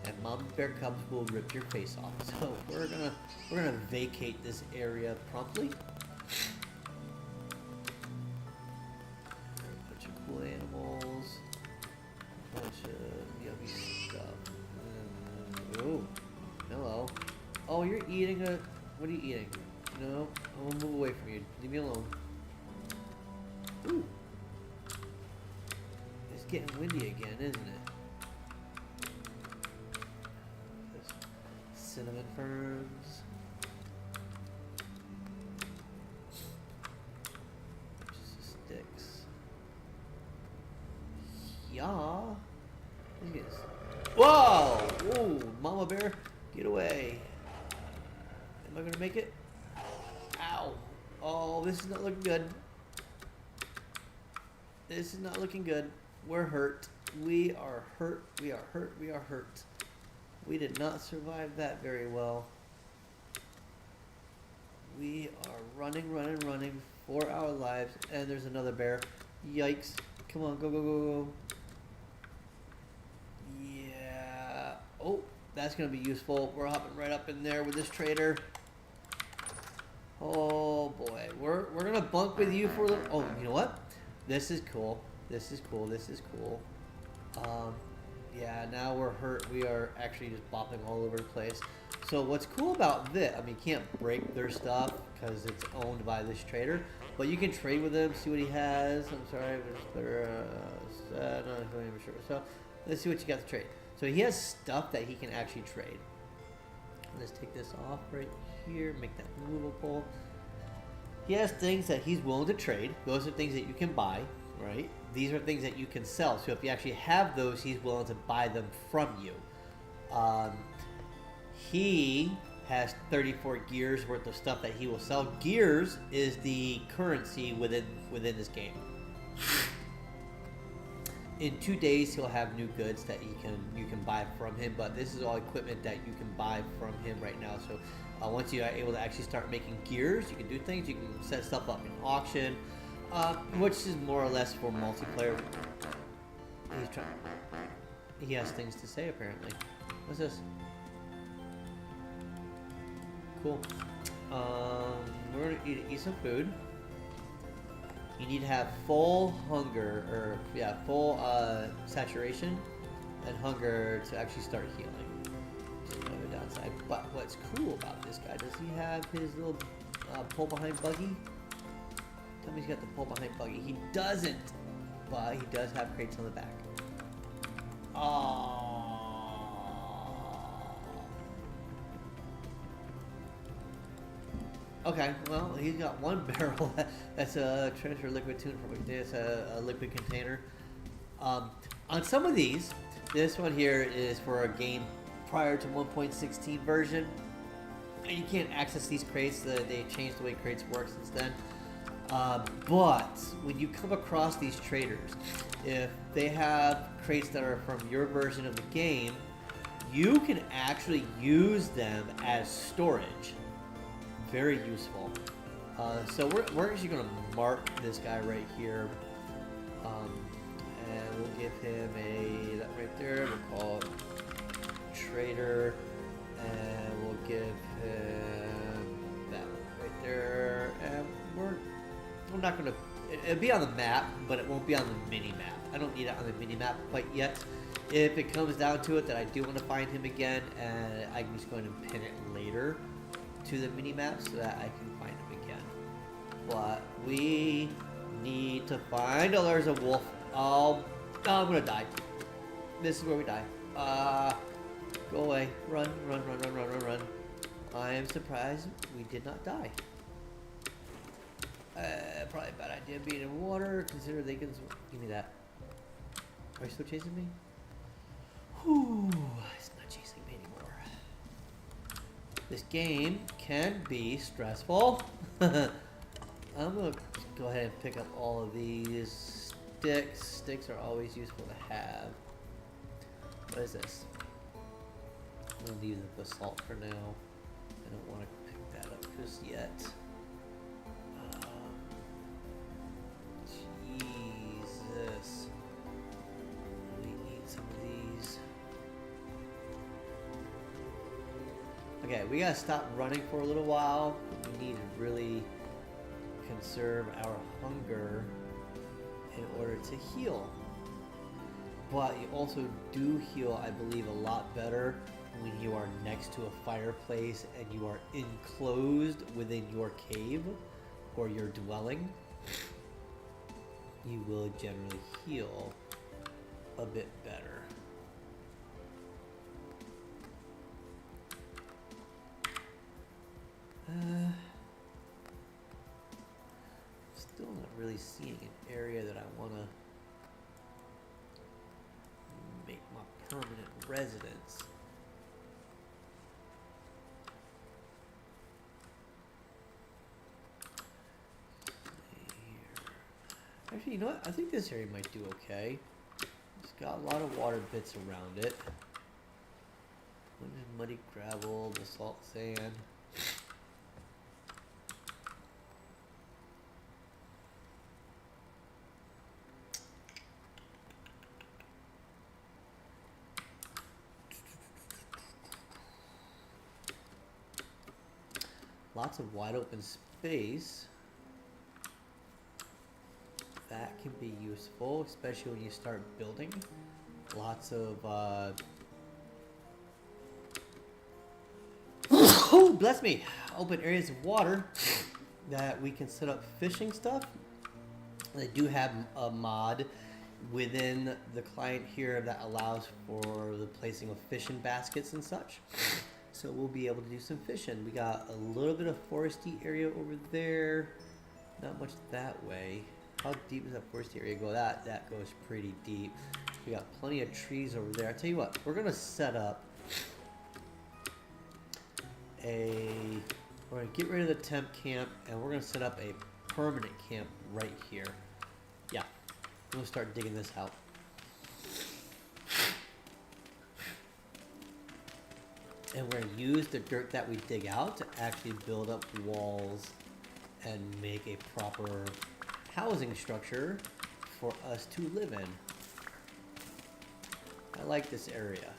S1: And mama bear cubs will rip your face off. So we're gonna vacate this area promptly. A bunch of cool animals. A bunch of yummy stuff. Oh, hello. Oh, you're eating a... What are you eating? No, I will move away from you. Leave me alone. Ooh. It's getting windy again, isn't it? There's cinnamon ferns. Just sticks. Yeah. Look at this. Whoa! Ooh, mama bear, get away. Am I gonna make it? Ow. Oh, this is not looking good. This is not looking good. We're hurt. We are hurt. We are hurt. We are hurt. We did not survive that very well. We are running for our lives. And there's another bear. Yikes. Come on, go, go, go, go. Yeah. Oh, that's going to be useful. We're hopping right up in there with this trader. Oh, boy. We're going to bunk with you for a little... Oh, you know what? This is cool. This is cool. This is cool. Yeah, now we're hurt. We are actually just bopping all over the place. So what's cool about this, I mean, you can't break their stuff because it's owned by this trader, but you can trade with him, see what he has. I'm sorry, but it's better, not really sure. So let's see what you got to trade. So he has stuff that he can actually trade. Let's take this off right here, make that movable. He has things that he's willing to trade. Those are things that you can buy, right? These are things that you can sell. So if you actually have those, he's willing to buy them from you. He has 34 gears worth of stuff that he will sell. Gears is the currency within this game. In 2 days, he'll have new goods that you can buy from him. But this is all equipment that you can buy from him right now. So once you are able to actually start making gears, you can do things. You can set stuff up in auction, which is more or less for multiplayer. He's trying. He has things to say apparently. What's this? Cool. We're gonna eat some food. You need to have full hunger, or yeah, full saturation and hunger to actually start healing. Another downside. But what's cool about this guy? Does he have his little pull behind buggy? Tell me he's got the pull behind buggy. He doesn't, but he does have crates on the back. Oh. Okay, well, he's got one barrel. That's a transfer liquid tune from it's a liquid container. On some of these, this one here is for a game prior to 1.16 version. And you can't access these crates. They changed the way crates work since then. But when you come across these traders, if they have crates that are from your version of the game, you can actually use them as storage. Very useful. So we're actually going to mark this guy right here, and we'll give him that right there. We'll call it trader, and we'll give him that right there. And we're not going to. It'll be on the map, but it won't be on the mini map. I don't need it on the mini map quite yet. If it comes down to it, that I do want to find him again, and I'm just going to pin it later to the mini map so that I can find him again. But we need to find. Oh, there's a wolf. Oh, I'm gonna die. This is where we die. Go away. Run. I am surprised we did not die. Probably a bad idea being in water. Consider they can. Give me that. Are you still chasing me? Whew. It's not chasing me anymore. This game can be stressful. I'm gonna go ahead and pick up all of these sticks. Sticks are always useful to have. What is this? I'm gonna use the basalt for now. I don't want to pick that up just yet. Jesus. Let me eat some of these. Okay, we gotta stop running for a little while. We need to really conserve our hunger in order to heal. But you also do heal, I believe, a lot better when you are next to a fireplace and you are enclosed within your cave or your dwelling. You will generally heal a bit better. Still not really seeing an area that I want to make my permanent residence. Actually, you know what? I think this area might do okay. It's got a lot of water bits around it. Muddy gravel, basalt sand. Lots of wide open space. That can be useful, especially when you start building. Lots of oh, bless me, open areas of water that we can set up fishing stuff. They do have a mod within the client here that allows for the placing of fishing baskets and such. So we'll be able to do some fishing. We got a little bit of foresty area over there. Not much that way. How deep does that foresty area go? That goes pretty deep. We got plenty of trees over there. I tell you what, we're gonna set up we're gonna get rid of the temp camp and we're gonna set up a permanent camp right here. Yeah, we'll start digging this out. And we're going to use the dirt that we dig out to actually build up walls and make a proper housing structure for us to live in. I like this area.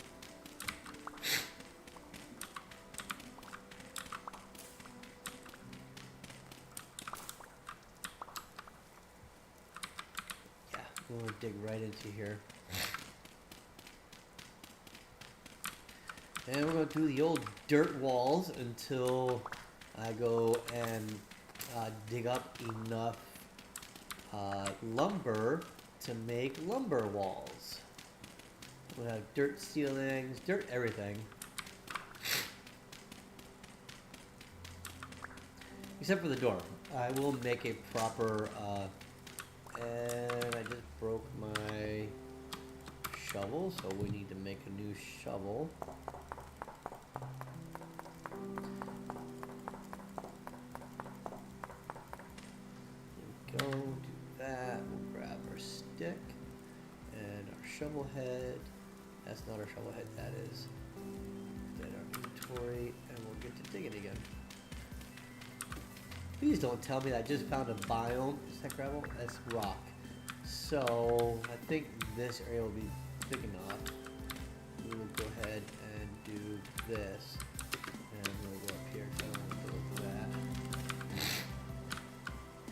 S1: Yeah, we're going to dig right into here. And we're going to do the old dirt walls until I go and dig up enough lumber to make lumber walls. We'll have dirt ceilings, dirt everything. Except for the door. I will make a proper, and I just broke my shovel, so we need to make a new shovel. Go do that. We'll grab our stick and our shovel head. That's not our shovel head, that is. Get our inventory and we'll get to digging again. Please don't tell me that I just found a biome. Is that gravel? That's rock. So I think this area will be big enough. We will go ahead and do this. And we'll go up here because I don't want to go with that.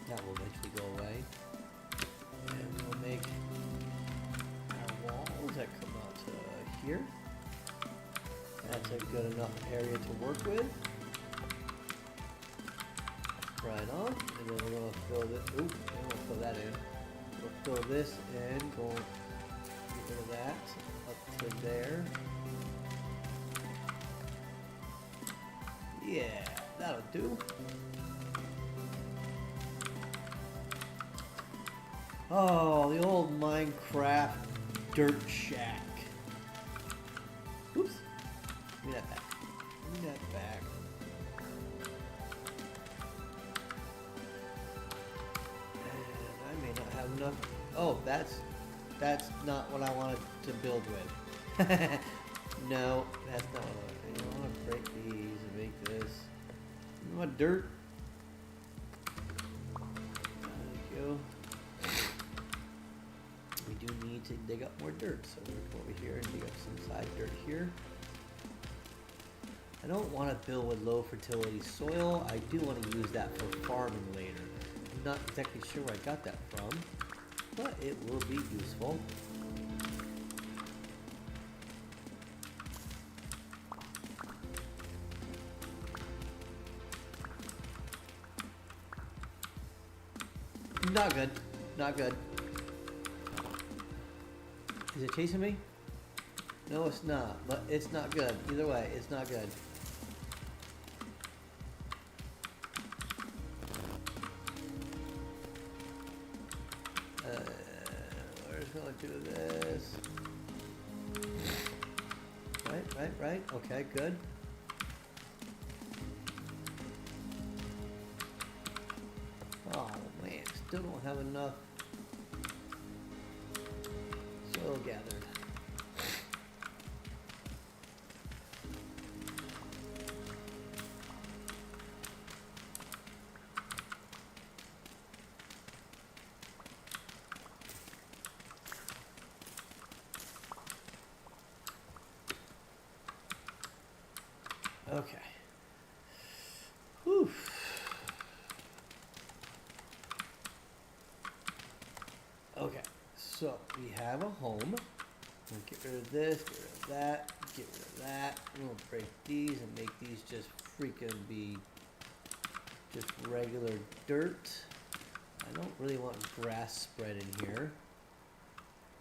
S1: That will eventually go away. And we'll make our walls that come out to here. That's a good enough area to work with. Right on. And then we're going to fill this. Oop, I don't want to fill that in. We'll fill this in. Go get rid of that. Up to there. Yeah, that'll do. Oh, the old Minecraft dirt shack. Oops. Give me that back. Give me that back. have enough. Oh, that's not what I wanted to build with. No, that's not what I want to break these and make this. You want dirt? There you go. We do need to dig up more dirt, so we're going to come over here and dig up some side dirt here. I don't want to build with low fertility soil. I do want to use that for farming later. I'm not exactly sure where I got that from, but it will be useful. Not good. Not good. Is it chasing me? No, it's not. But it's not good. Either way, it's not good. We're just going to do this. Right. Okay, good. Oh man, still don't have enough soil gathered. Okay. Whew. Okay, so we have a home. We'll get rid of this, get rid of that, get rid of that. We'll break these and make these just freaking be just regular dirt. I don't really want grass spread in here.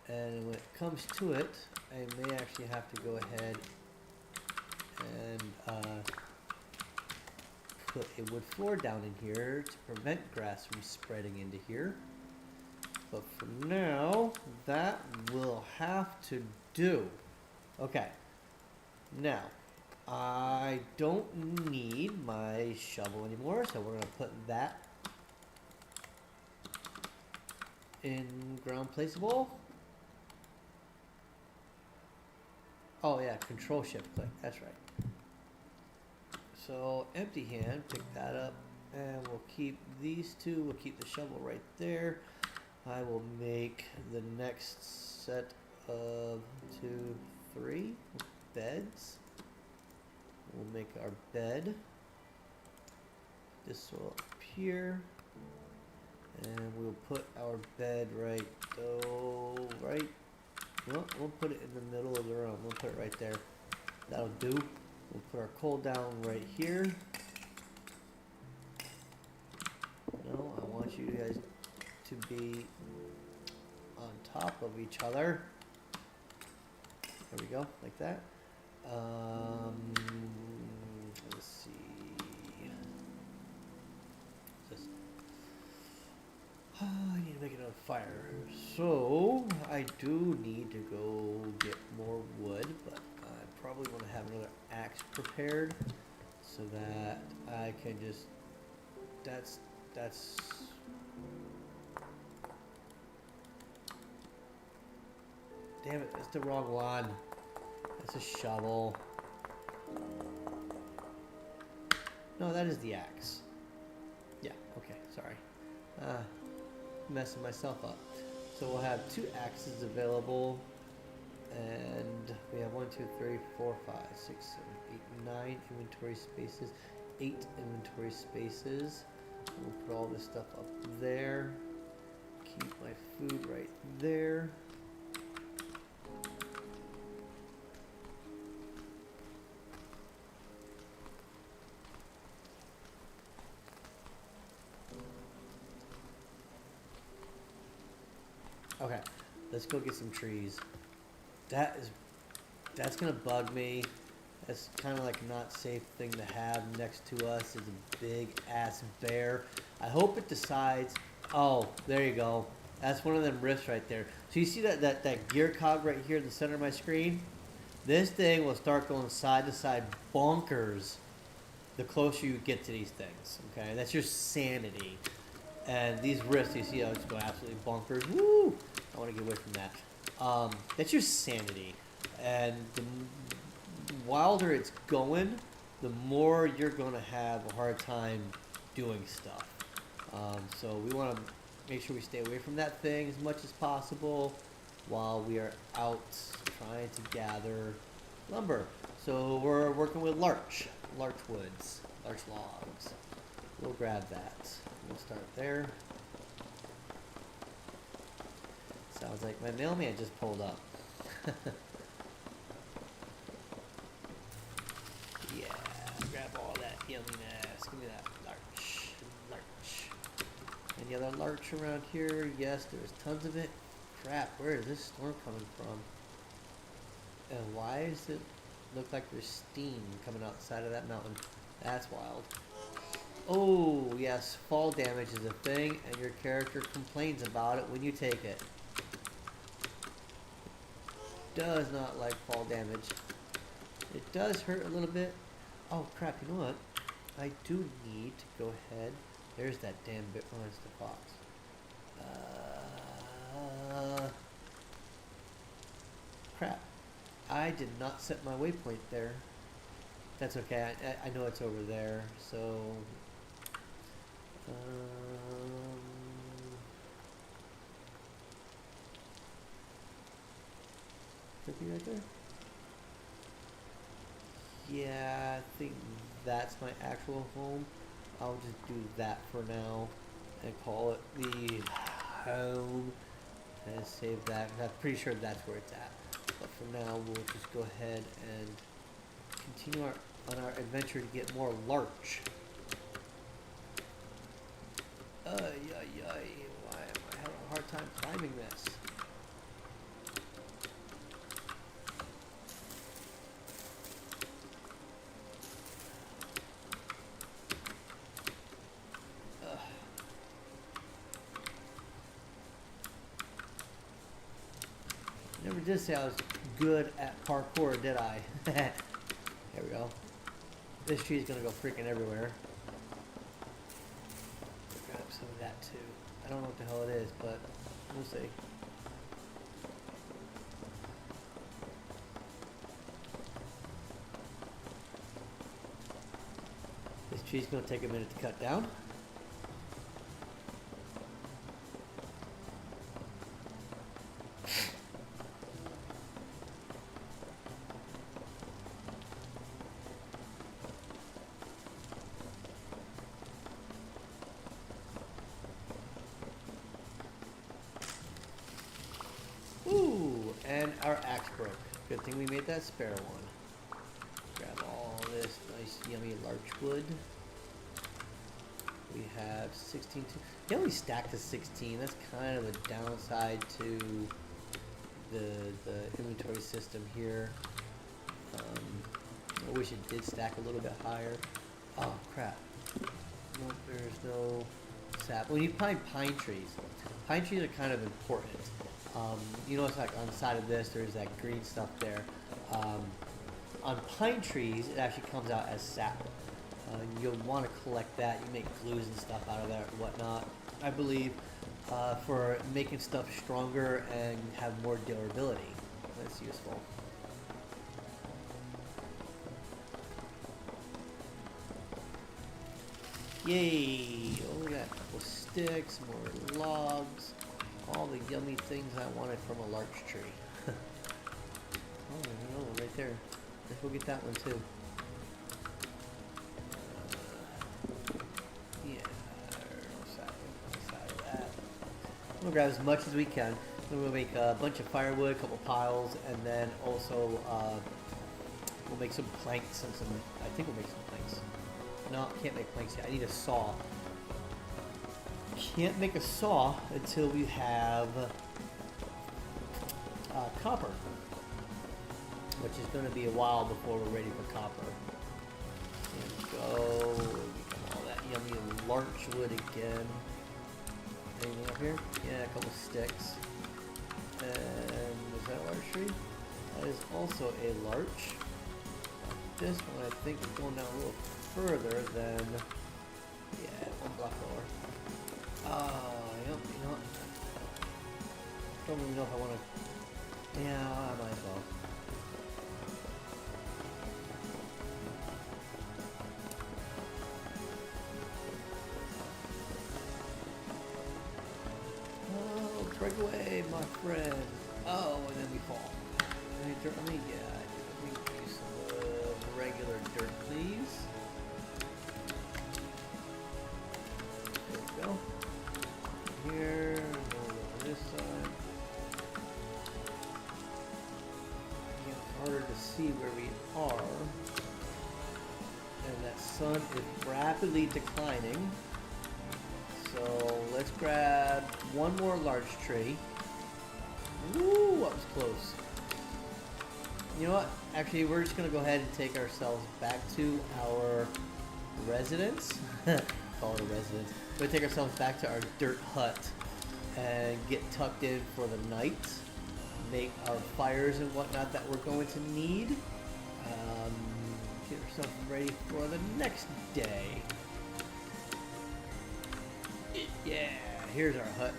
S1: And when it comes to it, I may actually have to go ahead and put a wood floor down in here to prevent grass from spreading into here. But for now, that will have to do. Okay. Now, I don't need my shovel anymore, so we're going to put that in ground placeable. Oh yeah, control shift click, that's right. So empty hand, pick that up, and we'll keep these two, we'll keep the shovel right there. I will make the next set of 2, 3 beds. We'll make our bed. This will appear. And we'll put our bed right, well, we'll put it in the middle of the room. We'll put it right there. That'll do. We'll put our coal down right here. No, I want you guys to be on top of each other. There we go, like that. Let's see. I need to make another fire. So, I do need to go get more wood, but I probably want to have another axe prepared so that I can just, that's, damn it, that's the wrong one. That's a shovel. No, that is the axe. Yeah, okay, sorry. Messing myself up. So we'll have 2 axes available, and we have 1, 2, 3, 4, 5, 6, 7, 8, 9 inventory spaces, 8 inventory spaces. We'll put all this stuff up there. Keep my food right there. Okay, let's go get some trees. That's gonna bug me. That's kind of like a not safe thing to have next to us is a big ass bear. I hope it decides. Oh, there you go. That's one of them rifts right there. So you see that gear cog right here in the center of my screen? This thing will start going side to side bonkers the closer you get to these things. Okay, that's your sanity. And these rifts, you see how it's going absolutely bonkers. Woo! I want to get away from that. That's your sanity. And the wilder it's going, the more you're going to have a hard time doing stuff. So we want to make sure we stay away from that thing as much as possible while we are out trying to gather lumber. So we're working with larch woods, larch logs. We'll grab that. We'll start there. Sounds like my mailman just pulled up. Yeah, grab all that yumminess. Give me that larch. Any other larch around here? Yes, there's tons of it. Crap, where is this storm coming from? And why does it look like there's steam coming out the side of that mountain? That's wild. Oh, yes, fall damage is a thing, and your character complains about it when you take it. Does not like fall damage. It does hurt a little bit. Oh, crap, you know what? I do need to go ahead. There's that damn bit. Oh, it's the fox. Crap. I did not set my waypoint there. That's okay. I know it's over there. So, could be right there. Yeah, I think that's my actual home. I'll just do that for now and call it the home and save that. I'm pretty sure that's where it's at. But for now, we'll just go ahead and continue on our adventure to get more larch. Why am I having a hard time climbing this? Never did say I was good at parkour, did I? There we go. This tree's gonna go freaking everywhere. Grab some of that too. I don't know what the hell it is, but we'll see. This tree's gonna take a minute to cut down. And our axe broke. Good thing we made that spare one. Grab all this nice yummy larch wood. We have 16. You only stack to 16. That's kind of a downside to the inventory system here. I wish it did stack a little bit higher. Oh crap. No, there's no sap. When you find pine trees are kind of important. You notice like on the side of this, there's that green stuff there. On pine trees, it actually comes out as sap. You'll want to collect that. You make glues and stuff out of that and whatnot. I believe for making stuff stronger and have more durability. That's useful. Yay! Oh, we got a couple sticks, more logs. All the yummy things I wanted from a larch tree. Oh, no, right there. Let's go get that one too. Yeah, no side of that. We'll grab as much as we can. Then we'll make a bunch of firewood, a couple piles, and then also we'll make some planks and some. I think we'll make some planks. No, can't make planks yet. I need a saw. Can't make a saw until we have copper, which is going to be a while before we're ready for copper. There we go. All that yummy larch wood again. Anything up here? Yeah, a couple sticks. And is that a larch tree? That is also a larch. This one I think is going down a little further than, yeah, one block lower. Yep, you know what? Don't even know if I want to. Yeah, I might as well. Oh, break away, my friend. Oh, and then we fall. Any dirt on me? Yeah, I do. Let me use some regular dirt, please. There we go. Here, go over this side. It's harder to see where we are. And that sun is rapidly declining. So let's grab one more large tree. Woo, that was close. You know what? Actually, we're just going to go ahead and take ourselves back to our residence. Call it a residence. We're going to take ourselves back to our dirt hut and get tucked in for the night. Make our fires and whatnot that we're going to need. Get ourselves ready for the next day. Yeah, here's our hut.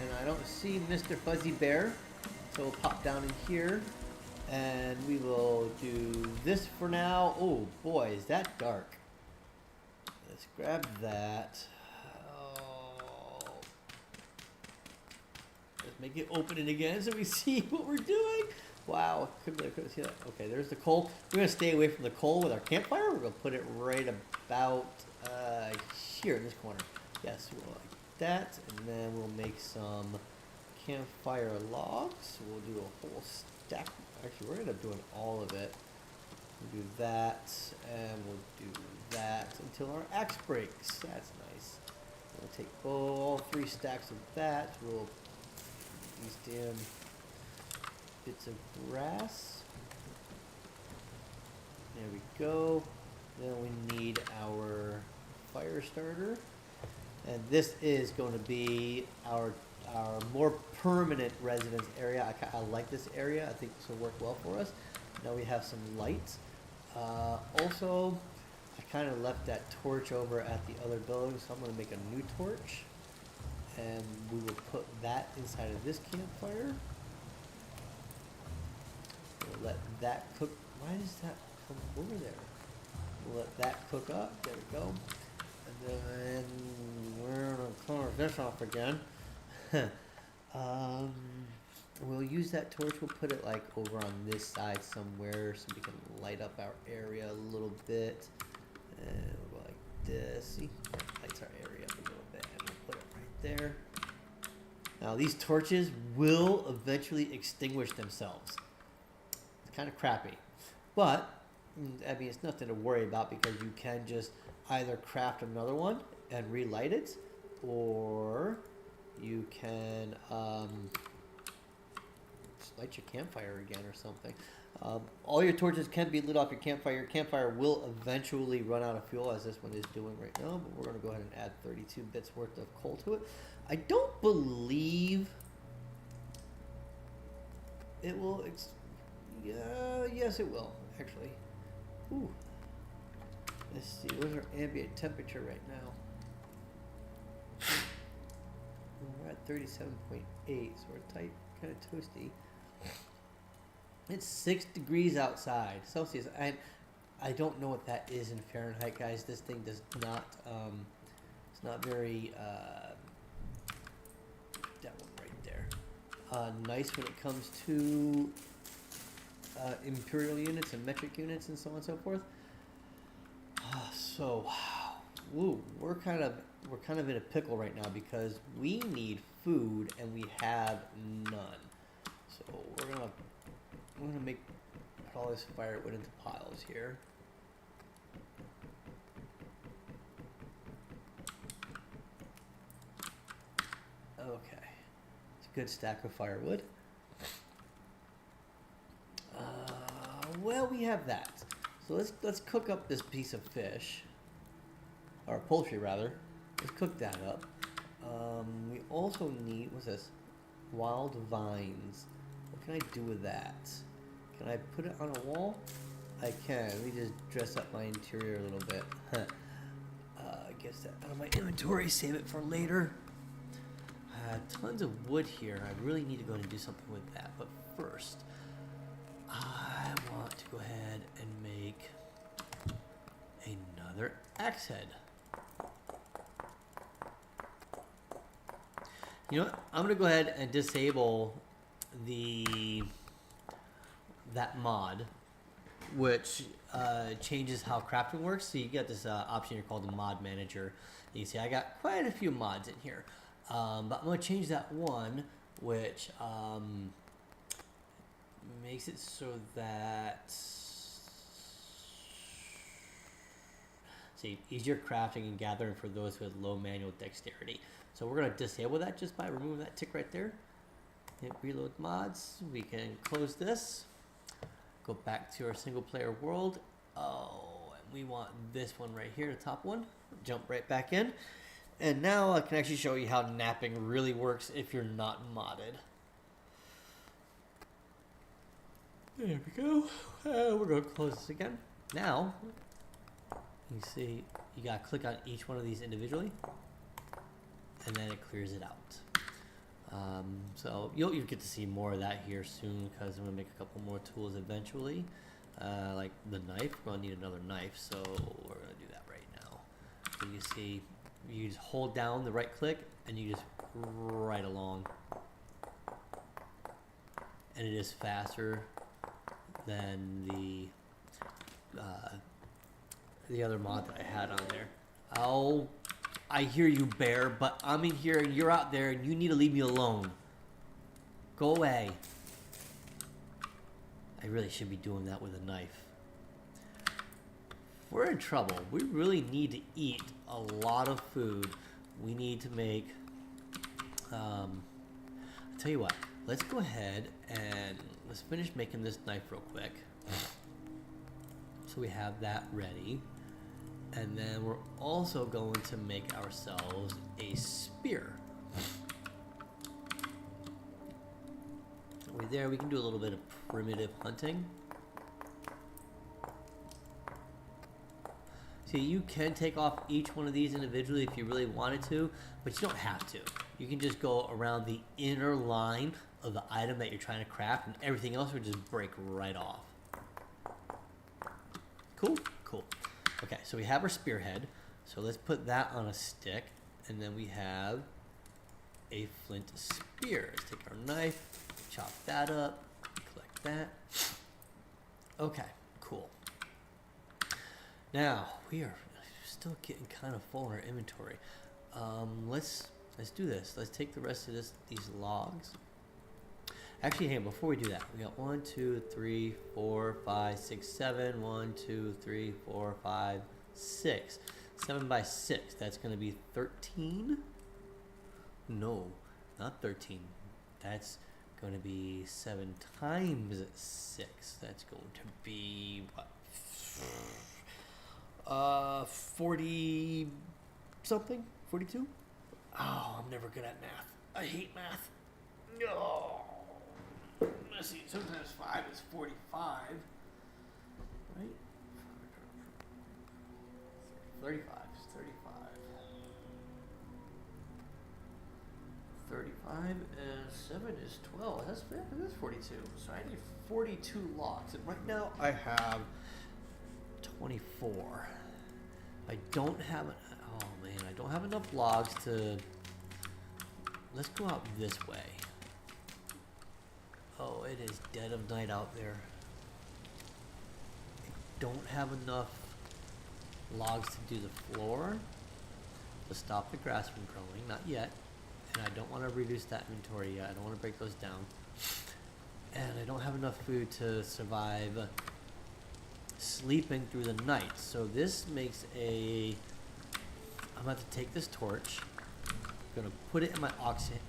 S1: And I don't see Mr. Fuzzy Bear. So we'll pop down in here. And we will do this for now. Oh boy, is that dark. Let's grab that. Oh. Let's make it open it again so we see what we're doing. Wow, couldn't see that. Okay, there's the coal. We're gonna stay away from the coal with our campfire. We're gonna put it right about here in this corner. Yes, we'll like that, and then we'll make some campfire logs. We'll do a whole stack. Actually, we're gonna end up doing all of it. We'll do that, and we'll do that until our axe breaks. That's nice. We'll take all 3 stacks of that. We'll these damn bits of grass. There we go. Then we need our fire starter. And this is going to be our more permanent residence area. I like this area. I think this will work well for us. Now we have some lights. Also, I kind of left that torch over at the other building, so I'm going to make a new torch. And we will put that inside of this campfire. We'll let that cook. Why does that come over there? We'll let that cook up. There we go. And then we're going to color this off again. We'll use that torch. We'll put it like over on this side somewhere so we can light up our area a little bit. And we'll go like this. See, lights our area up a little bit. And we'll put it right there. Now these torches will eventually extinguish themselves. It's kind of crappy, but I mean it's nothing to worry about because you can just either craft another one and relight it, or you can just light your campfire again or something. All your torches can be lit off your campfire. Your campfire will eventually run out of fuel, as this one is doing right now, but we're going to go ahead and add 32 bits worth of coal to it. I don't believe it will... yes, it will, actually. Ooh. Let's see, what's our ambient temperature right now? We're at 37.8, so we're tight, kind of toasty. It's 6 degrees outside, Celsius. I don't know what that is in Fahrenheit, guys. This thing does not, it's not very, that one right there. Nice when it comes to imperial units and metric units and so on and so forth. So, woo, we're kind of in a pickle right now because we need food and we have none. So we're gonna put all this firewood into piles here. Okay, it's a good stack of firewood. Well, we have that. So let's cook up this piece of fish, or poultry rather. Let's cook that up. We also need, what's this? Wild vines. What can I do with that? Can I put it on a wall? I can. Let me just dress up my interior a little bit. Get that out of my inventory. Save it for later. tons of wood here. I really need to go and do something with that. But first, I want to go ahead and make another axe head. You know what? I'm gonna go ahead and disable that mod, which changes how crafting works. So you get this option here called the mod manager. You can see I got quite a few mods in here, but I'm gonna change that one, which makes it so that easier crafting and gathering for those with low manual dexterity. So we're gonna disable that just by removing that tick right there. Hit reload mods. We can close this. Go back to our single player world. Oh, and we want this one right here, the top one. Jump right back in. And now I can actually show you how napping really works if you're not modded. There we go. We're going to close this again. Now, you see, you got to click on each one of these individually, and then it clears it out. So you'll get to see more of that here soon, because I'm going to make a couple more tools eventually. Like the knife, we're going to need another knife, so we're going to do that right now. So you see, you just hold down the right click, and you just right along. And it is faster than the other mod that I had on there. Oh, I hear you, bear, but I'm in here and you're out there and you need to leave me alone. Go away. I really should be doing that with a knife. We're in trouble. We really need to eat a lot of food. We need to make, I'll tell you what, let's go ahead and let's finish making this knife real quick. So we have that ready. And then we're also going to make ourselves a spear. Right there, we can do a little bit of primitive hunting. See, you can take off each one of these individually if you really wanted to, but you don't have to. You can just go around the inner line of the item that you're trying to craft, and everything else would just break right off. Cool? Cool. Okay, so we have our spearhead. So let's put that on a stick, and then we have a flint spear. Let's take our knife, chop that up, collect that. Okay, cool. Now we are still getting kind of full in our inventory. Let's do this. Let's take the rest of these logs. Actually, hang on, before we do that, we got 1, 2, 3, 4, 5, 6, 7. 1, 2, 3, 4, 5, 6. 7 by 6. That's going to be 13. No, not 13. That's going to be 7 times 6. That's going to be what? 40 something? 42? Oh, I'm never good at math. I hate math. No. Let's see, sometimes 5 is 45, right? 35 is 35. 35 and 7 is 12. That's 42. So I need 42 logs. And right now I have 24. I don't have I don't have enough logs to. Let's go out this way. Oh, it is dead of night out there. I don't have enough logs to do the floor, to stop the grass from growing, not yet. And I don't want to reduce that inventory yet. I don't want to break those down. And I don't have enough food to survive sleeping through the night. So this makes I'm about to take this torch. I'm going to put it in my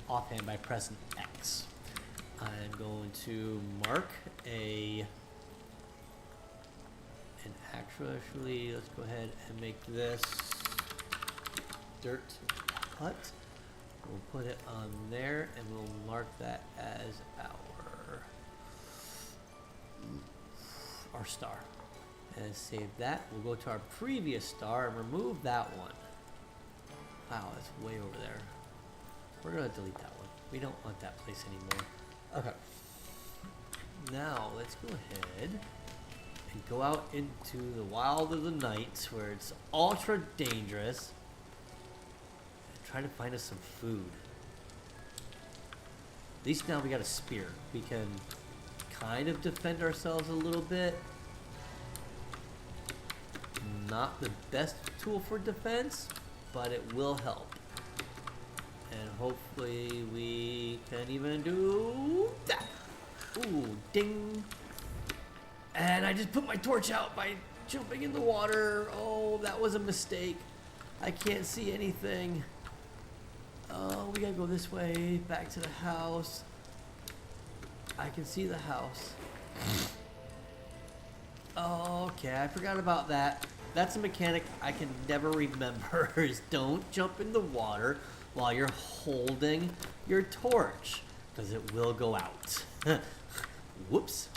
S1: offhand by pressing X. I'm going to mark actually, let's go ahead and make this dirt hut. We'll put it on there, and we'll mark that as our star. And save that. We'll go to our previous star and remove that one. Wow, that's way over there. We're gonna delete that one. We don't want that place anymore. Okay. Now let's go ahead and go out into the wild of the night where it's ultra dangerous and try to find us some food. At least now we got a spear. We can kind of defend ourselves a little bit. Not the best tool for defense, but it will help. And hopefully we can even do that. Ooh, ding. And I just put my torch out by jumping in the water. Oh, that was a mistake. I can't see anything. Oh, we gotta go this way, back to the house. I can see the house. Okay, I forgot about that. That's a mechanic I can never remember, is don't jump in the water while you're holding your torch, because it will go out. Whoops.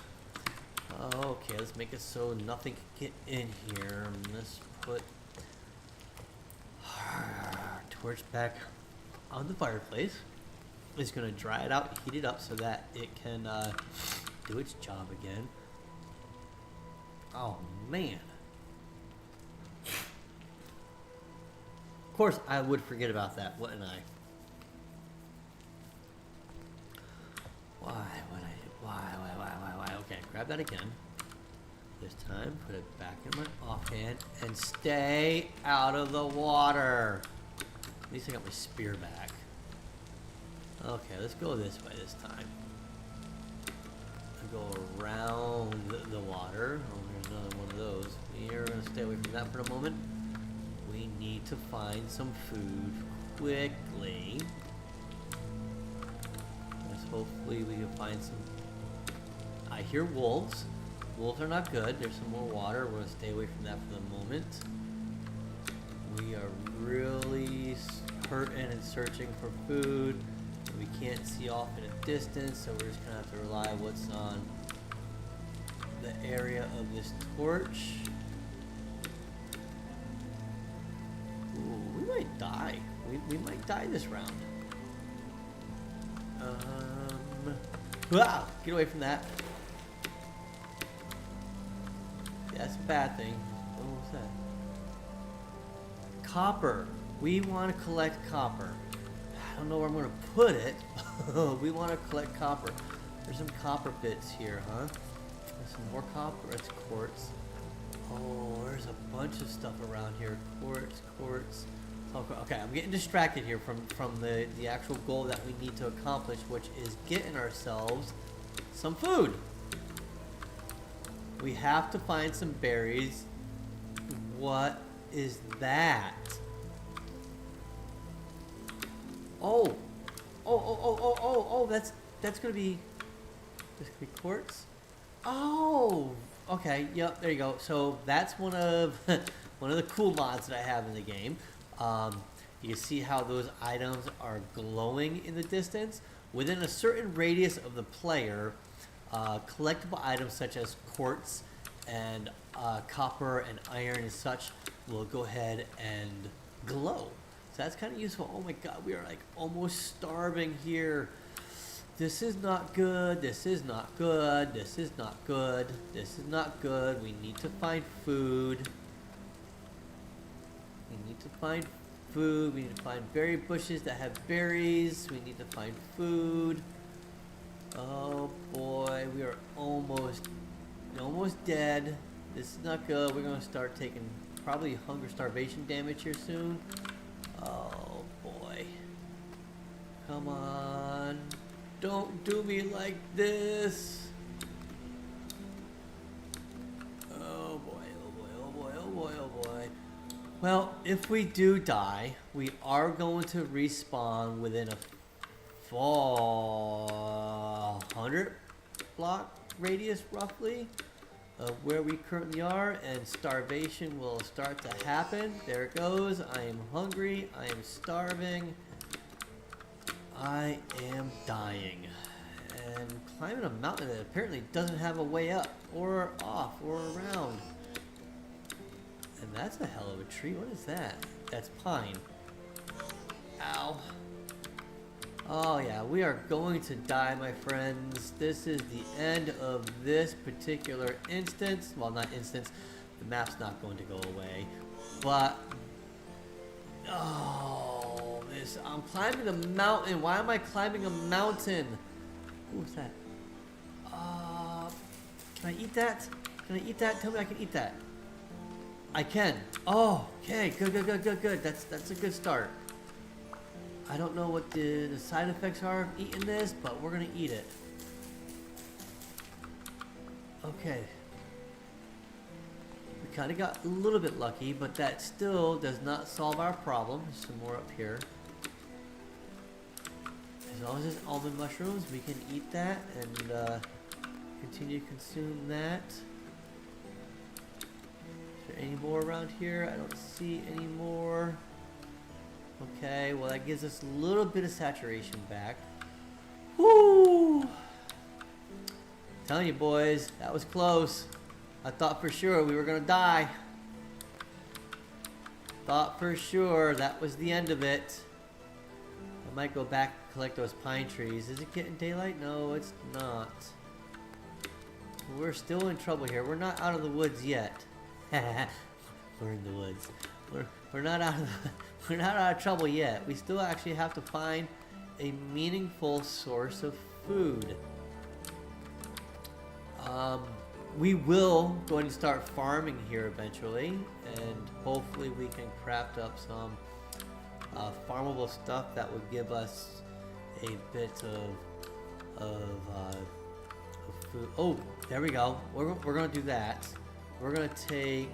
S1: Okay, let's make it so nothing can get in here. Let's put our torch back on the fireplace. It's going to dry it out, heat it up so that it can do its job again. Oh, man. Of course, I would forget about that, wouldn't I? Why would I? Why? Okay, grab that again. This time, put it back in my offhand and stay out of the water. At least I got my spear back. Okay, let's go this way this time. I go around the water. Oh, there's another one of those. We're gonna stay away from that for a moment. We need to find some food quickly. Hopefully we can find some. I hear wolves. Wolves are not good. There's some more water. We're gonna stay away from that for the moment. We are really hurting and searching for food. We can't see off in a distance, so we're just gonna have to rely on what's on the area of this torch. Ooh, we might die. We might die this round. Wow, get away from that. Yeah, that's a bad thing. What was that? Copper. We want to collect copper. I don't know where I'm going to put it. We want to collect copper. There's some copper bits here, huh? There's some more copper. It's quartz. Oh, there's a bunch of stuff around here. Quartz. Okay, I'm getting distracted here from the actual goal that we need to accomplish, which is getting ourselves some food. We have to find some berries. What is that? Oh, that's gonna be quartz. Oh, okay, yep, there you go. So that's one of the cool mods that I have in the game. You see how those items are glowing in the distance? Within a certain radius of the player, collectible items such as quartz and copper and iron and such will go ahead and glow. So that's kind of useful. Oh my god, we are like almost starving here. This is not good. This is not good. This is not good. This is not good. We need to find food. We need to find food. We need to find berry bushes that have berries. We need to find food. Oh boy, we are almost dead. This is not good. We're gonna start taking probably hunger starvation damage here soon. Oh boy. Come on. Don't do me like this. Oh boy, oh boy, oh boy, oh boy, oh boy. Well, if we do die, we are going to respawn within a 100 block radius roughly of where we currently are, and starvation will start to happen. There it goes. I am hungry. I am starving. I am dying. And climbing a mountain that apparently doesn't have a way up or off or around. And that's a hell of a tree. What is that? That's pine. Ow. Oh yeah, we are going to die, my friends. This is the end of this particular instance. Well, not instance. The map's not going to go away. But, oh, I'm climbing the mountain. Why am I climbing a mountain? What's that? Can I eat that? Can I eat that? Tell me I can eat that. I can. Oh, okay. Good. That's a good start. I don't know what the side effects are of eating this, but we're gonna eat it. Okay. We kind of got a little bit lucky, but that still does not solve our problem. There's some more up here. As long as there's almond mushrooms, we can eat that and continue to consume that. Is there any more around here? I don't see any more. Okay, well that gives us a little bit of saturation back. Woo! Telling you boys, that was close. I thought for sure we were gonna die. Thought for sure that was the end of it. I might go back and collect those pine trees. Is it getting daylight? No, it's not. We're still in trouble here. We're not out of the woods yet. We're in the woods. We're not out of we're not out of trouble yet. We still actually have to find a meaningful source of food. We will go and start farming here eventually, and hopefully we can craft up some farmable stuff that would give us a bit of food. Oh, there we go. We're gonna do that. We're gonna take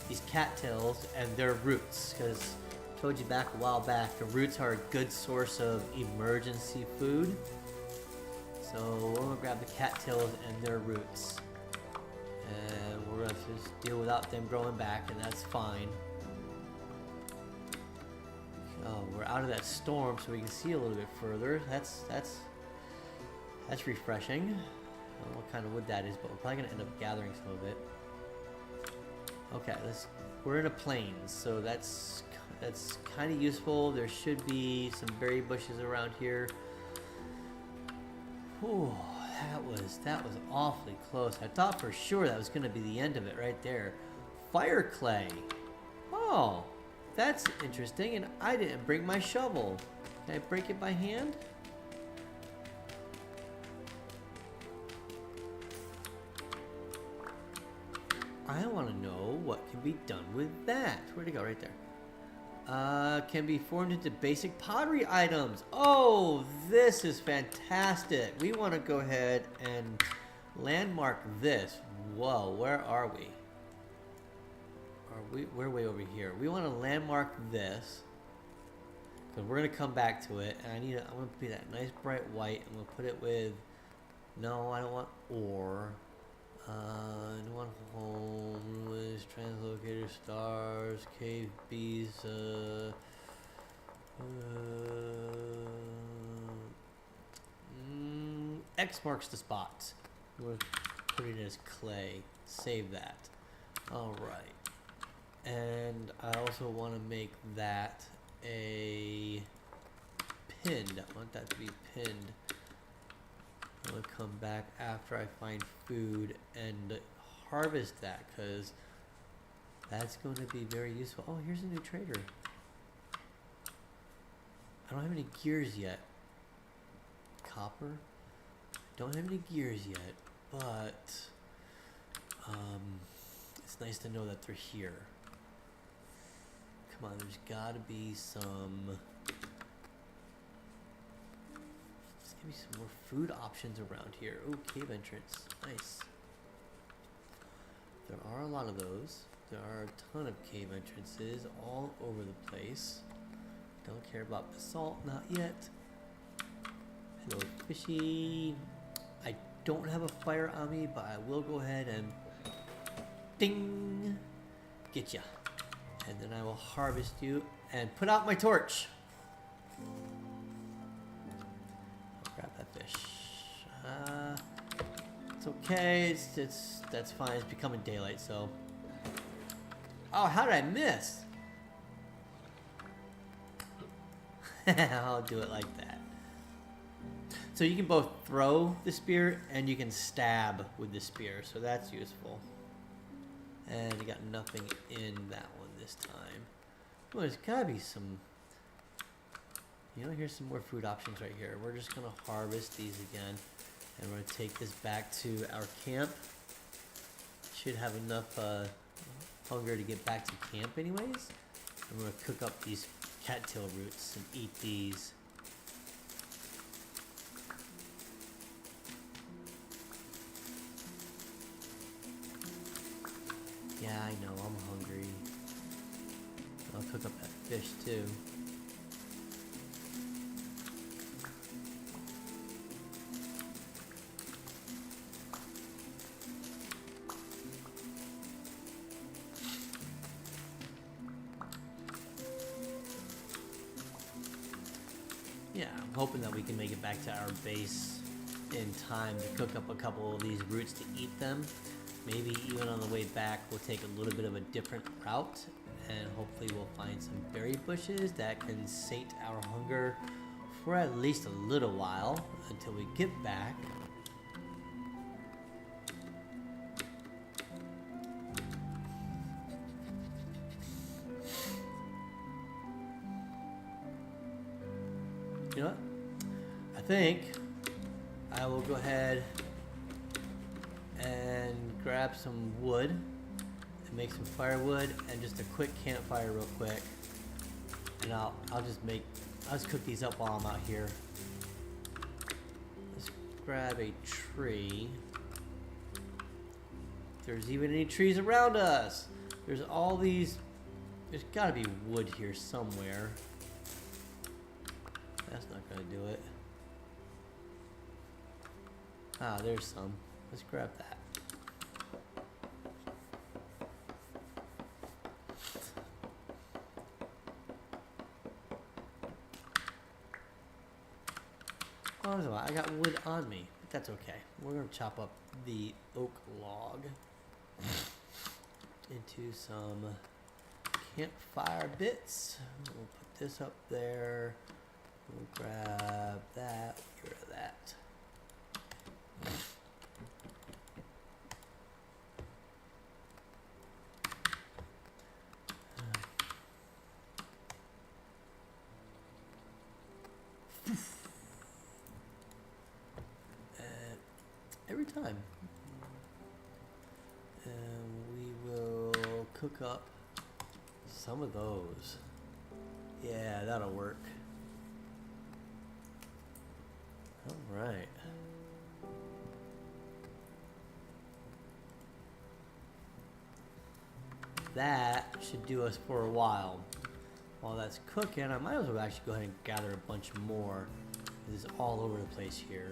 S1: these cattails and their roots, because I told you back a while back, the roots are a good source of emergency food. So we're gonna grab the cattails and their roots, and we're gonna just deal without them growing back, and that's fine. Oh, we're out of that storm, so we can see a little bit further. That's refreshing. I don't know what kind of wood that is, but we're probably gonna end up gathering some of it. Okay, we're in a plains, so that's kind of useful. There should be some berry bushes around here. Whew, that was awfully close. I thought for sure that was going to be the end of it right there. Fire clay. Oh, that's interesting, and I didn't bring my shovel. Can I break it by hand? I want to know what can be done with that. Where'd it go? Right there. Can be formed into basic pottery items. Oh, this is fantastic. We want to go ahead and landmark this. Whoa, where are we? We're way over here. We want to landmark this, because we're going to come back to it. And I'm going to be that nice bright white. I'm going to put it with, no, I don't want ore. One home, ruins, translocator, stars, cave bees, X marks the spot. We're putting it as clay. Save that. Alright. And I also want to make that a pinned. I want that to be pinned. I'm going to come back after I find food and harvest that, because that's going to be very useful. Oh, here's a new trader. I don't have any gears yet. Copper. Don't have any gears yet, but it's nice to know that they're here. Come on, there's got to be some... Give me some more food options around here. Oh, cave entrance. Nice. There are a lot of those. There are a ton of cave entrances all over the place. Don't care about basalt, not yet. Hello, fishy. I don't have a fire on me, but I will go ahead and ding, get ya. And then I will harvest you and put out my torch. Grab that fish. It's okay. That's fine. It's becoming daylight, so. Oh, how did I miss? I'll do it like that. So you can both throw the spear and you can stab with the spear, so that's useful. And you got nothing in that one this time. Well, there's gotta be some... You know, here's some more food options right here. We're just gonna harvest these again. And we're gonna take this back to our camp. Should have enough hunger to get back to camp anyways. And we're gonna cook up these cattail roots and eat these. Yeah, I know, I'm hungry. I'll cook up that fish too. Yeah, I'm hoping that we can make it back to our base in time to cook up a couple of these roots to eat them. Maybe even on the way back we'll take a little bit of a different route and hopefully we'll find some berry bushes that can sate our hunger for at least a little while until we get back. You know what? I think I will go ahead and grab some wood and make some firewood and just a quick campfire real quick. And I'll just cook these up while I'm out here. Let's grab a tree. If there's even any trees around us. There's all these, there's gotta be wood here somewhere. That's not gonna do it. Ah, there's some. Let's grab that. Oh, I got wood on me, but that's okay. We're gonna chop up the oak log into some campfire bits. We'll put this up there. We'll grab that, get rid of that. Every time. And we will cook up some of those. Yeah, that'll work. All right. That should do us for a while. While that's cooking, I might as well actually go ahead and gather a bunch more. It's all over the place here.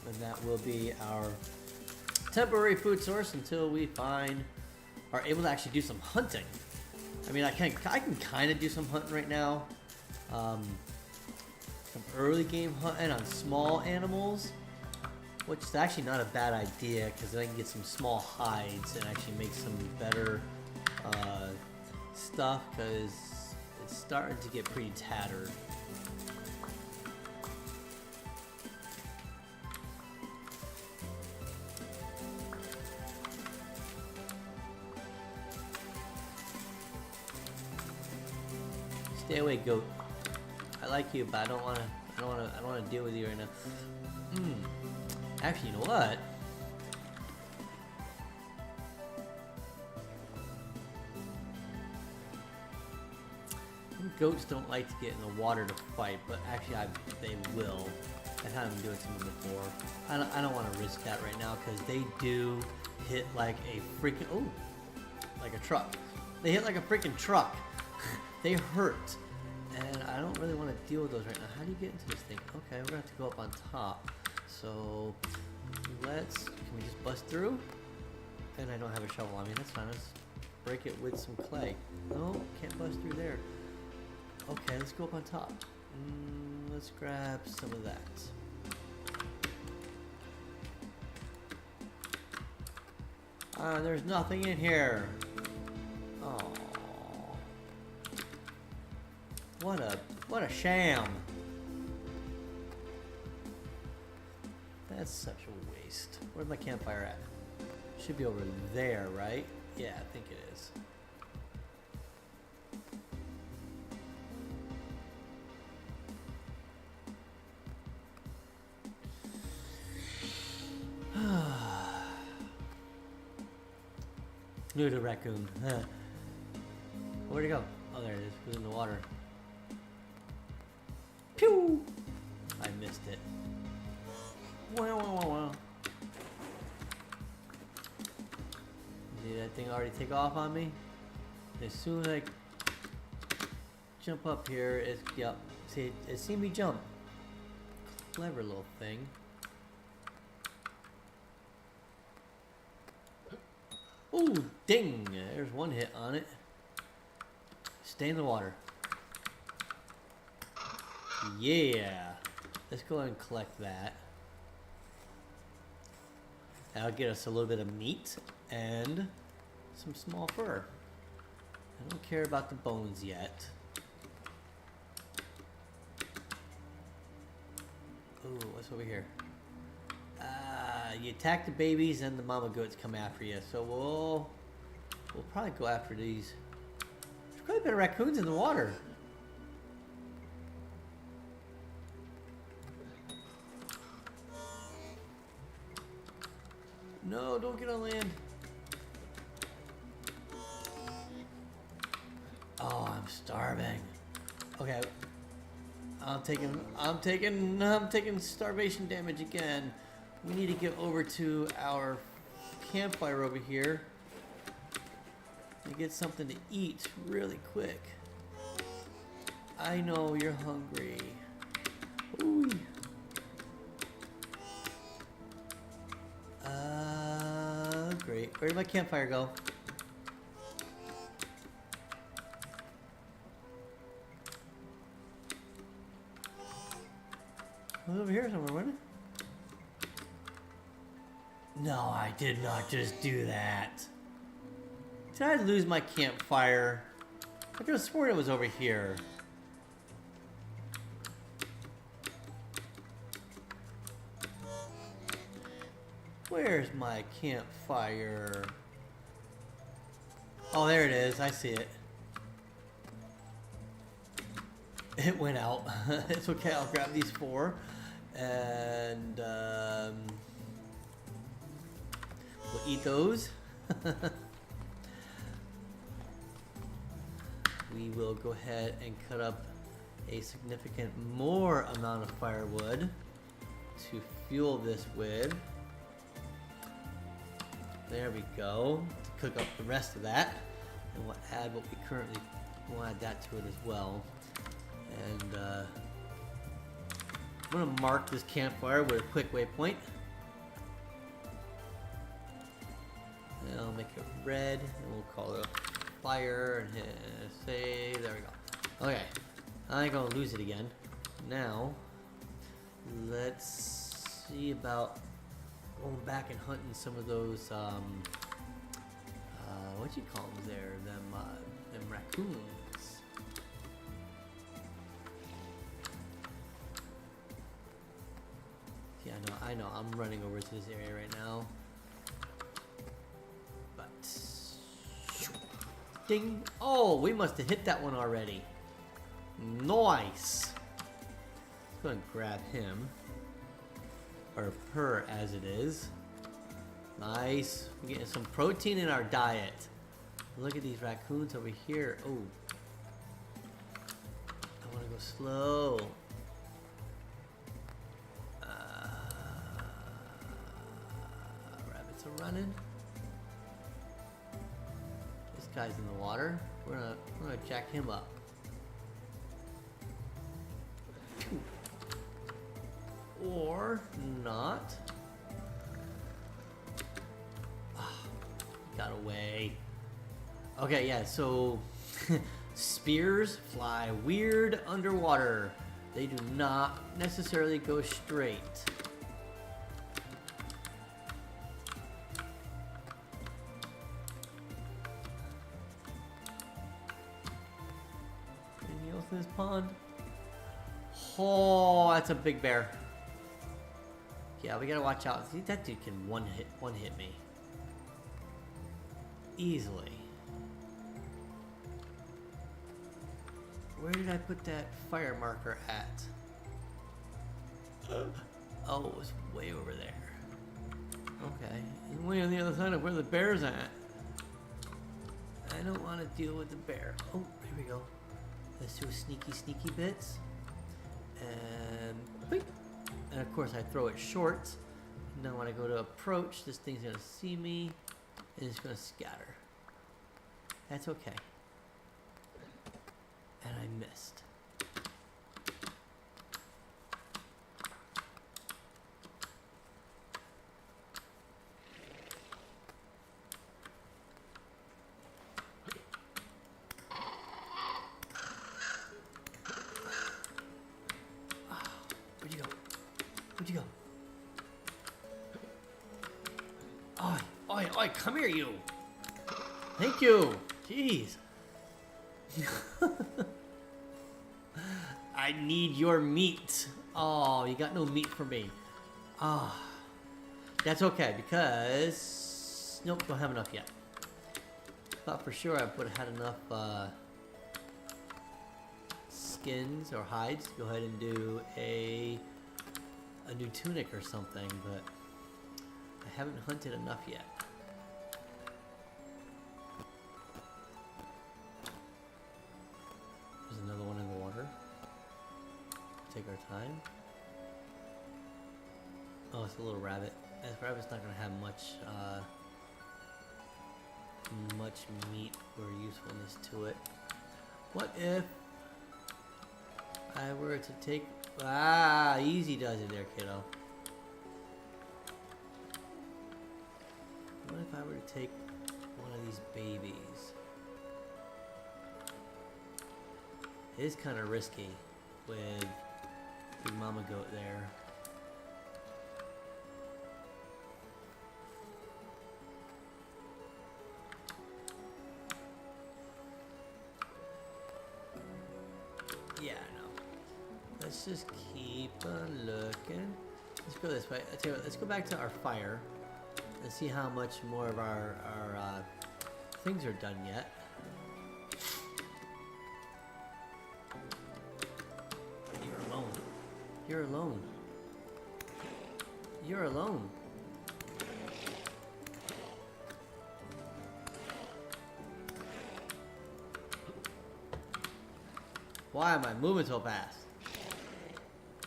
S1: And that will be our temporary food source until we are able to actually do some hunting. I mean, I can kind of do some hunting right now. Some early game hunting on small animals, which is actually not a bad idea because then I can get some small hides and actually make some better stuff because it's starting to get pretty tattered. Stay away, goat. I like you, but I don't wanna deal with you right now. Actually, you know what? Goats don't like to get in the water to fight, but actually they will. I had them doing something before. I don't want to risk that right now because they do hit like a freaking like a truck. They hit like a freaking truck. They hurt, and I don't really want to deal with those right now. How do you get into this thing? Okay, we're gonna have to go up on top. So can we just bust through? And I don't have a shovel on me. That's fine. Let's break it with some clay. No, can't bust through there. Okay, let's go up on top. Let's grab some of that. There's nothing in here. Oh, what a What a sham. That's such a waste. Where's my campfire at? Should be over there, right? Yeah, I think it is. New to raccoon. Where'd it go? Oh, there it is. It was in the water. Pew! I missed it. Wow, wow, wow, wow. Did that thing already take off on me? As soon as I jump up here, it's, yep. See, it seen me jump. Clever little thing. Ooh, ding! There's one hit on it. Stay in the water. Yeah. Let's go ahead and collect that. That'll get us a little bit of meat and some small fur. I don't care about the bones yet. Ooh, what's over here? You attack the babies and the mama goats come after you. So we'll probably go after these. There's quite a bit of raccoons in the water. No, don't get on land. Oh, I'm starving. Okay. I'm taking starvation damage again. We need to get over to our campfire over here and get something to eat really quick. I know you're hungry. Ooh. Great. Where did my campfire go? It was over here somewhere, wasn't it? No, I did not just do that. Did I lose my campfire? I could have sworn it was over here. Where's my campfire? Oh, there it is. I see it. It went out. It's okay. I'll grab these 4. And we'll eat those. We will go ahead and cut up a significant more amount of firewood to fuel this with. There we go. To cook up the rest of that. And we'll add what we currently, we'll add that to it as well. And I'm going to mark this campfire with a quick waypoint. And I'll make it red, and we'll call it fire, and hit save. There we go. Okay, I ain't going to lose it again. Now, let's see about going back and hunting some of those, what you call them there, them raccoons. Yeah, I know, I'm running over to this area right now. But, ding! Oh, we must have hit that one already. Nice! Let's go ahead and grab him. Or her, as it is. Nice. We're getting some protein in our diet. Look at these raccoons over here. Oh. I want to go slow. Rabbits are running. This guy's in the water. We're gonna jack him up. Or not. Got away. Okay, yeah, so spears fly weird underwater. They do not necessarily go straight. Anything else in this pond? Oh, that's a big bear. Yeah, we gotta watch out. See, that dude can one hit me easily. Where did I put that fire marker at? Oh, it was way over there. Okay, and way on the other side of where the bear's at. I don't want to deal with the bear. Oh, here we go. Let's do sneaky bits. And boink. And of course I throw it short. Now when I go to approach, this thing's gonna see me and it's gonna scatter. That's okay. And I missed. Where'd you go? Where'd you go? Oi, come here, you! Thank you! Jeez. I need your meat. Oh, you got no meat for me. Ah. That's okay, because... Nope, don't have enough yet. Thought for sure I would have had enough, skins or hides to go ahead and do a new tunic or something, but I haven't hunted enough yet. There's another one in the water. Take our time. Oh, it's a little rabbit. That rabbit's not gonna have much meat or usefulness to it. What if I were to take... Ah, easy does it there, kiddo. What if I were to take one of these babies? It is kind of risky with Big Mama Goat there. Yeah, no. Let's just keep on looking. Let's go this way. I tell you what, let's go back to our fire and see how much more of our things are done yet. You're alone. You're alone. You're alone. Why am I moving so fast?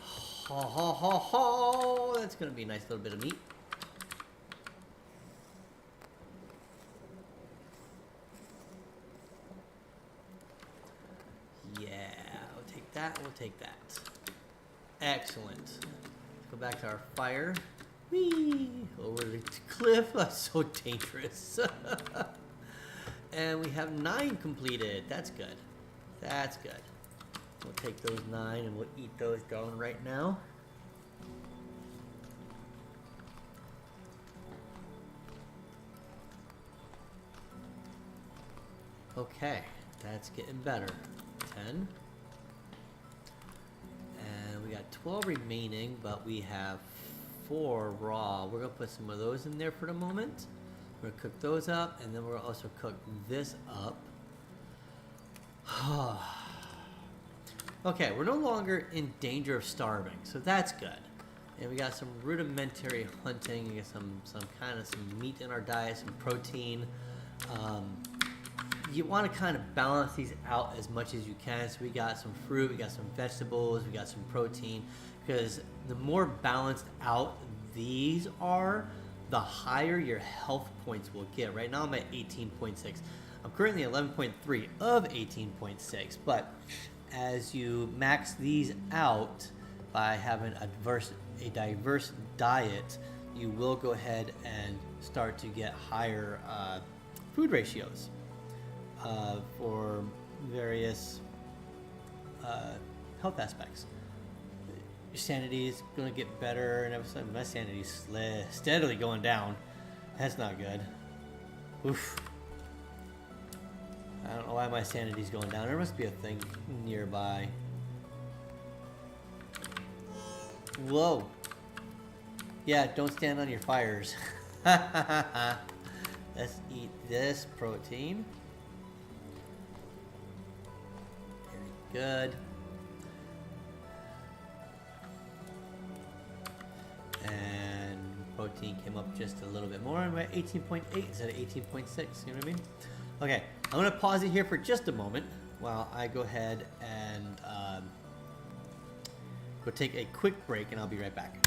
S1: Ho ho ho ho! That's gonna be a nice little bit of meat. Yeah, we'll take that, we'll take that. Excellent. Let's go back to our fire. Whee! Over the cliff. That's so dangerous. And we have 9 completed. That's good. That's good. We'll take those 9 and we'll eat those down right now. Okay, that's getting better. 10. And we got 12 remaining, but we have 4 raw. We're gonna put some of those in there for the moment. We're gonna cook those up, and then we're gonna also cook this up. Okay, we're no longer in danger of starving, so that's good. And we got some rudimentary hunting. We got some meat in our diet, some protein. You want to kind of balance these out as much as you can. So we got some fruit, we got some vegetables, we got some protein. Because the more balanced out these are, the higher your health points will get. Right now I'm at 18.6. I'm currently at 11.3 of 18.6, but as you max these out by having a diverse diet, you will go ahead and start to get higher food ratios for various health aspects. Your sanity is going to get better, and every time my sanity is steadily going down. That's not good. Oof. I don't know why my sanity's going down. There must be a thing nearby. Whoa. Yeah, don't stand on your fires. Let's eat this protein. Very good. And protein came up just a little bit more, and we're at 18.8 instead of 18.6. You know what I mean? Okay, I'm gonna pause it here for just a moment while I go ahead and go take a quick break, and I'll be right back.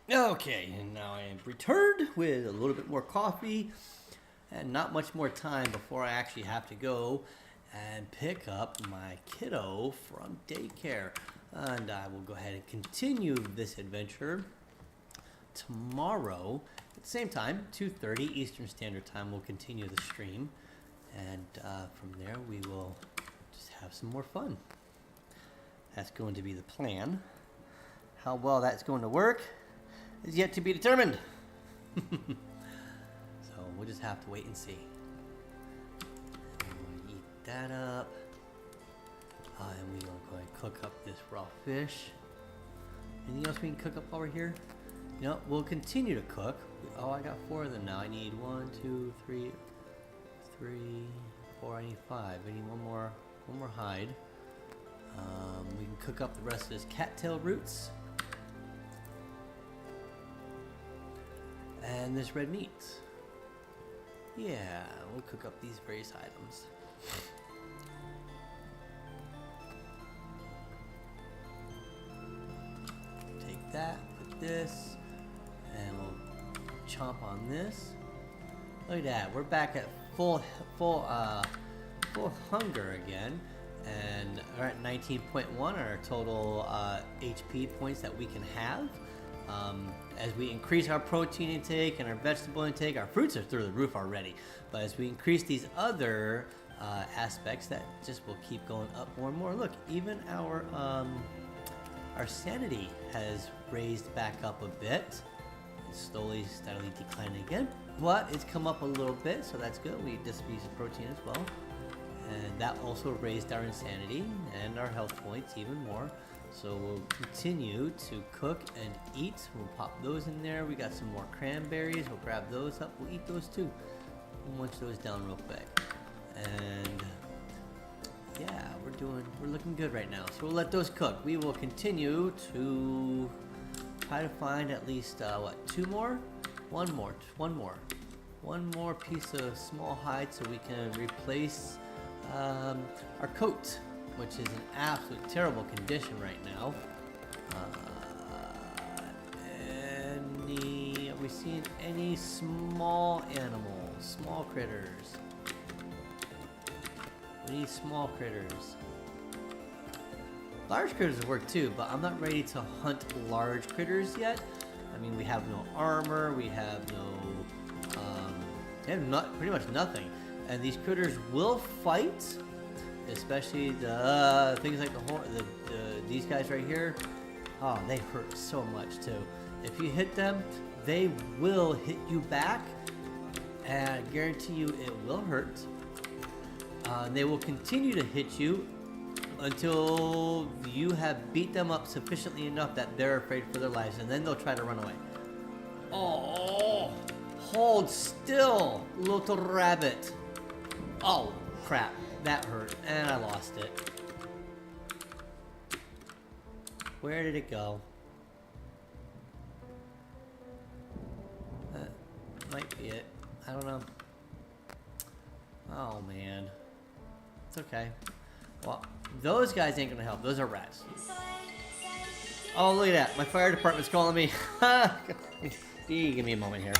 S1: Okay, and now I am returned with a little bit more coffee and not much more time before I actually have to go and pick up my kiddo from daycare. And I will go ahead and continue this adventure tomorrow at the same time, 2:30 Eastern Standard Time. We'll continue the stream, and from there we will just have some more fun. That's going to be the plan. How well that's going to work is yet to be determined. So we'll just have to wait and see. I'm gonna eat that up. And we will go and cook up this raw fish. Anything else we can cook up while we're here? You know, we'll continue to cook. Oh, I got 4 of them now. I need 1, 2, 3, 4. I need 5. I need one more hide. We can cook up the rest of this cattail roots. And this red meat. Yeah, we'll cook up these various items. Take that, put this, and we'll chomp on this. Look at that, we're back at full hunger again, and we're at 19.1 on our total HP points that we can have. As we increase our protein intake and our vegetable intake, our fruits are through the roof already. But as we increase these other aspects, that just will keep going up more and more. Look, even our sanity has raised back up a bit. It's slowly, steadily declining again, but it's come up a little bit, so that's good. We just use the protein as well, and that also raised our insanity and our health points even more. So we'll continue to cook and eat. We'll pop those in there. We got some more cranberries. We'll grab those up. We'll eat those too. We'll munch those down real quick. And yeah, we're looking good right now. So we'll let those cook. We will continue to try to find at least 2 more? One more. one more piece of small hide so we can replace our coat, which is in absolute terrible condition right now. Are we seeing any small animals, small critters? We need small critters. Large critters work too, but I'm not ready to hunt large critters yet. I mean, we have no armor, we have pretty much nothing. And these critters will fight, especially the things like these guys right here. Oh, they hurt so much too. If you hit them, they will hit you back, and I guarantee you it will hurt. They will continue to hit you until you have beat them up sufficiently enough that they're afraid for their lives, and then they'll try to run away. Oh, hold still, little rabbit. Oh, crap, that hurt, and I lost it. Where did it go? That might be it. I don't know. Oh, man. It's okay. Well, those guys ain't gonna help. Those are rats. Oh, look at that. My fire department's calling me. Give me a moment here.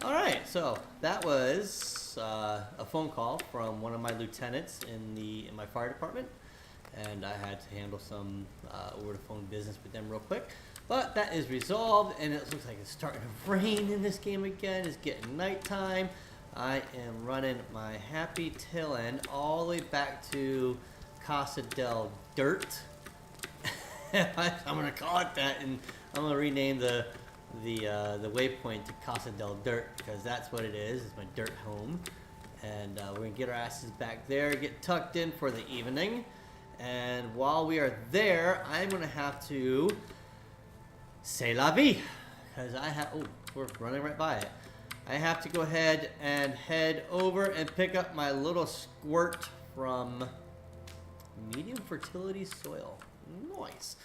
S1: All right, so that was a phone call from one of my lieutenants in my fire department, and I had to handle some over the phone business with them real quick. But that is resolved, and it looks like it's starting to rain in this game again. It's getting nighttime. I am running my happy tail end all the way back to Casa del Dirt. I'm gonna call it that, and I'm gonna rename the waypoint to Casa del Dirt because that's what it is. It's my dirt home, and we're gonna get our asses back there, get tucked in for the evening, and while we are there, I'm gonna have to say la vie because I have. Oh, we're running right by it. I have to go ahead and head over and pick up my little squirt from medium fertility soil. Nice.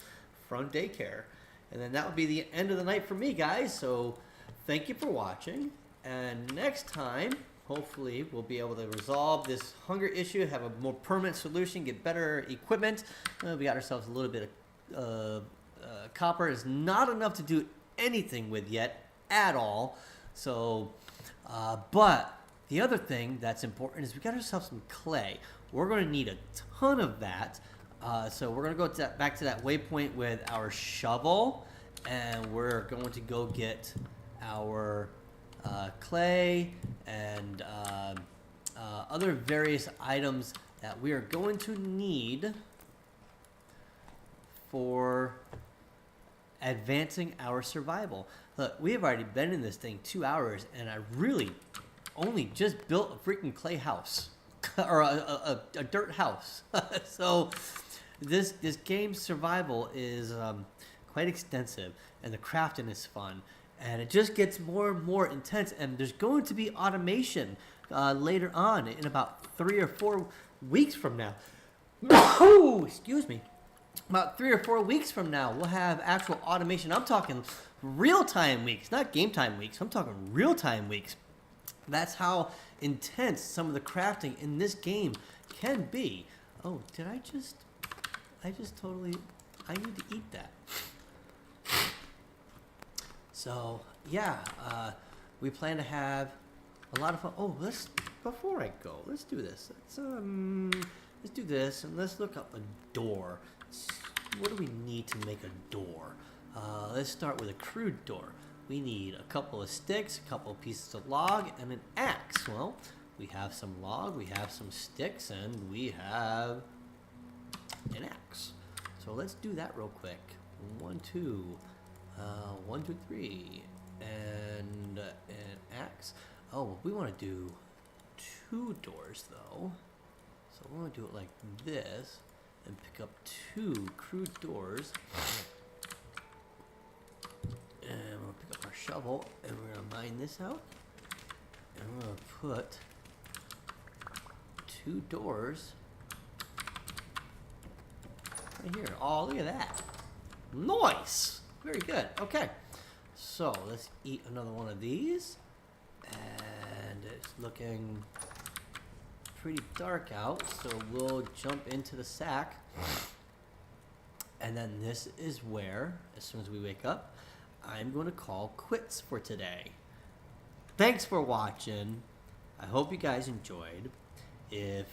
S1: From daycare. And then that would be the end of the night for me, guys. So thank you for watching. And next time, hopefully, we'll be able to resolve this hunger issue, have a more permanent solution, get better equipment. We got ourselves a little bit of copper. Is not enough to do anything with yet at all. So, but the other thing that's important is we got ourselves some clay. We're going to need a ton of that. So we're going to go back to that waypoint with our shovel, and we're going to go get our clay and other various items that we are going to need for advancing our survival. Look, we have already been in this thing 2 hours, and I really only just built a freaking clay house or a dirt house. So this game's survival is quite extensive, and the crafting is fun, and it just gets more and more intense. And there's going to be automation later on in about 3 or 4 weeks from now. Oh, excuse me. About 3 or 4 weeks from now, we'll have actual automation. I'm talking real-time weeks, not game-time weeks. I'm talking real-time weeks. That's how intense some of the crafting in this game can be. Oh, did I just totally, I need to eat that. So, yeah, we plan to have a lot of fun. Oh, before I go, let's do this. Let's do this, and let's look up a door. What do we need to make a door? Let's start with a crude door. We need a couple of sticks, a couple of pieces of log, and an axe. Well, we have some log, we have some sticks, and we have an axe. So let's do that real quick. 1, 2, 1, 2, 3, and an axe. Oh, we want to do 2 doors though. So we want to do it like this, and pick up 2 crude doors. And we're going to pick up our shovel, and we're going to mine this out. And we're going to put 2 doors right here. Oh, look at that. Nice. Very good. Okay. So let's eat another one of these. And it's looking pretty dark out, so we'll jump into the sack. And then this is where, as soon as we wake up, I'm going to call quits for today. Thanks for watching. I hope you guys enjoyed. If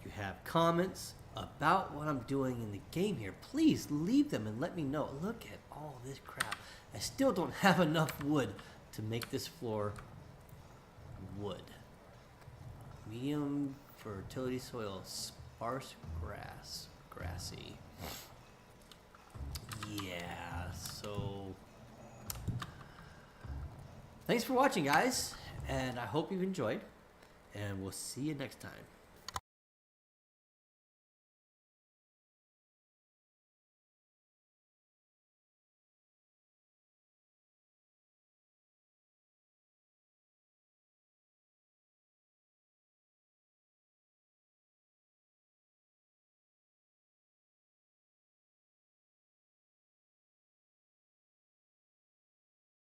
S1: you have comments about what I'm doing in the game here, please leave them and let me know. Look at all this crap. I still don't have enough wood to make this floor wood. Medium fertility soil, sparse grass, grassy. Yeah, so thanks for watching, guys, and I hope you've enjoyed, and we'll see you next time.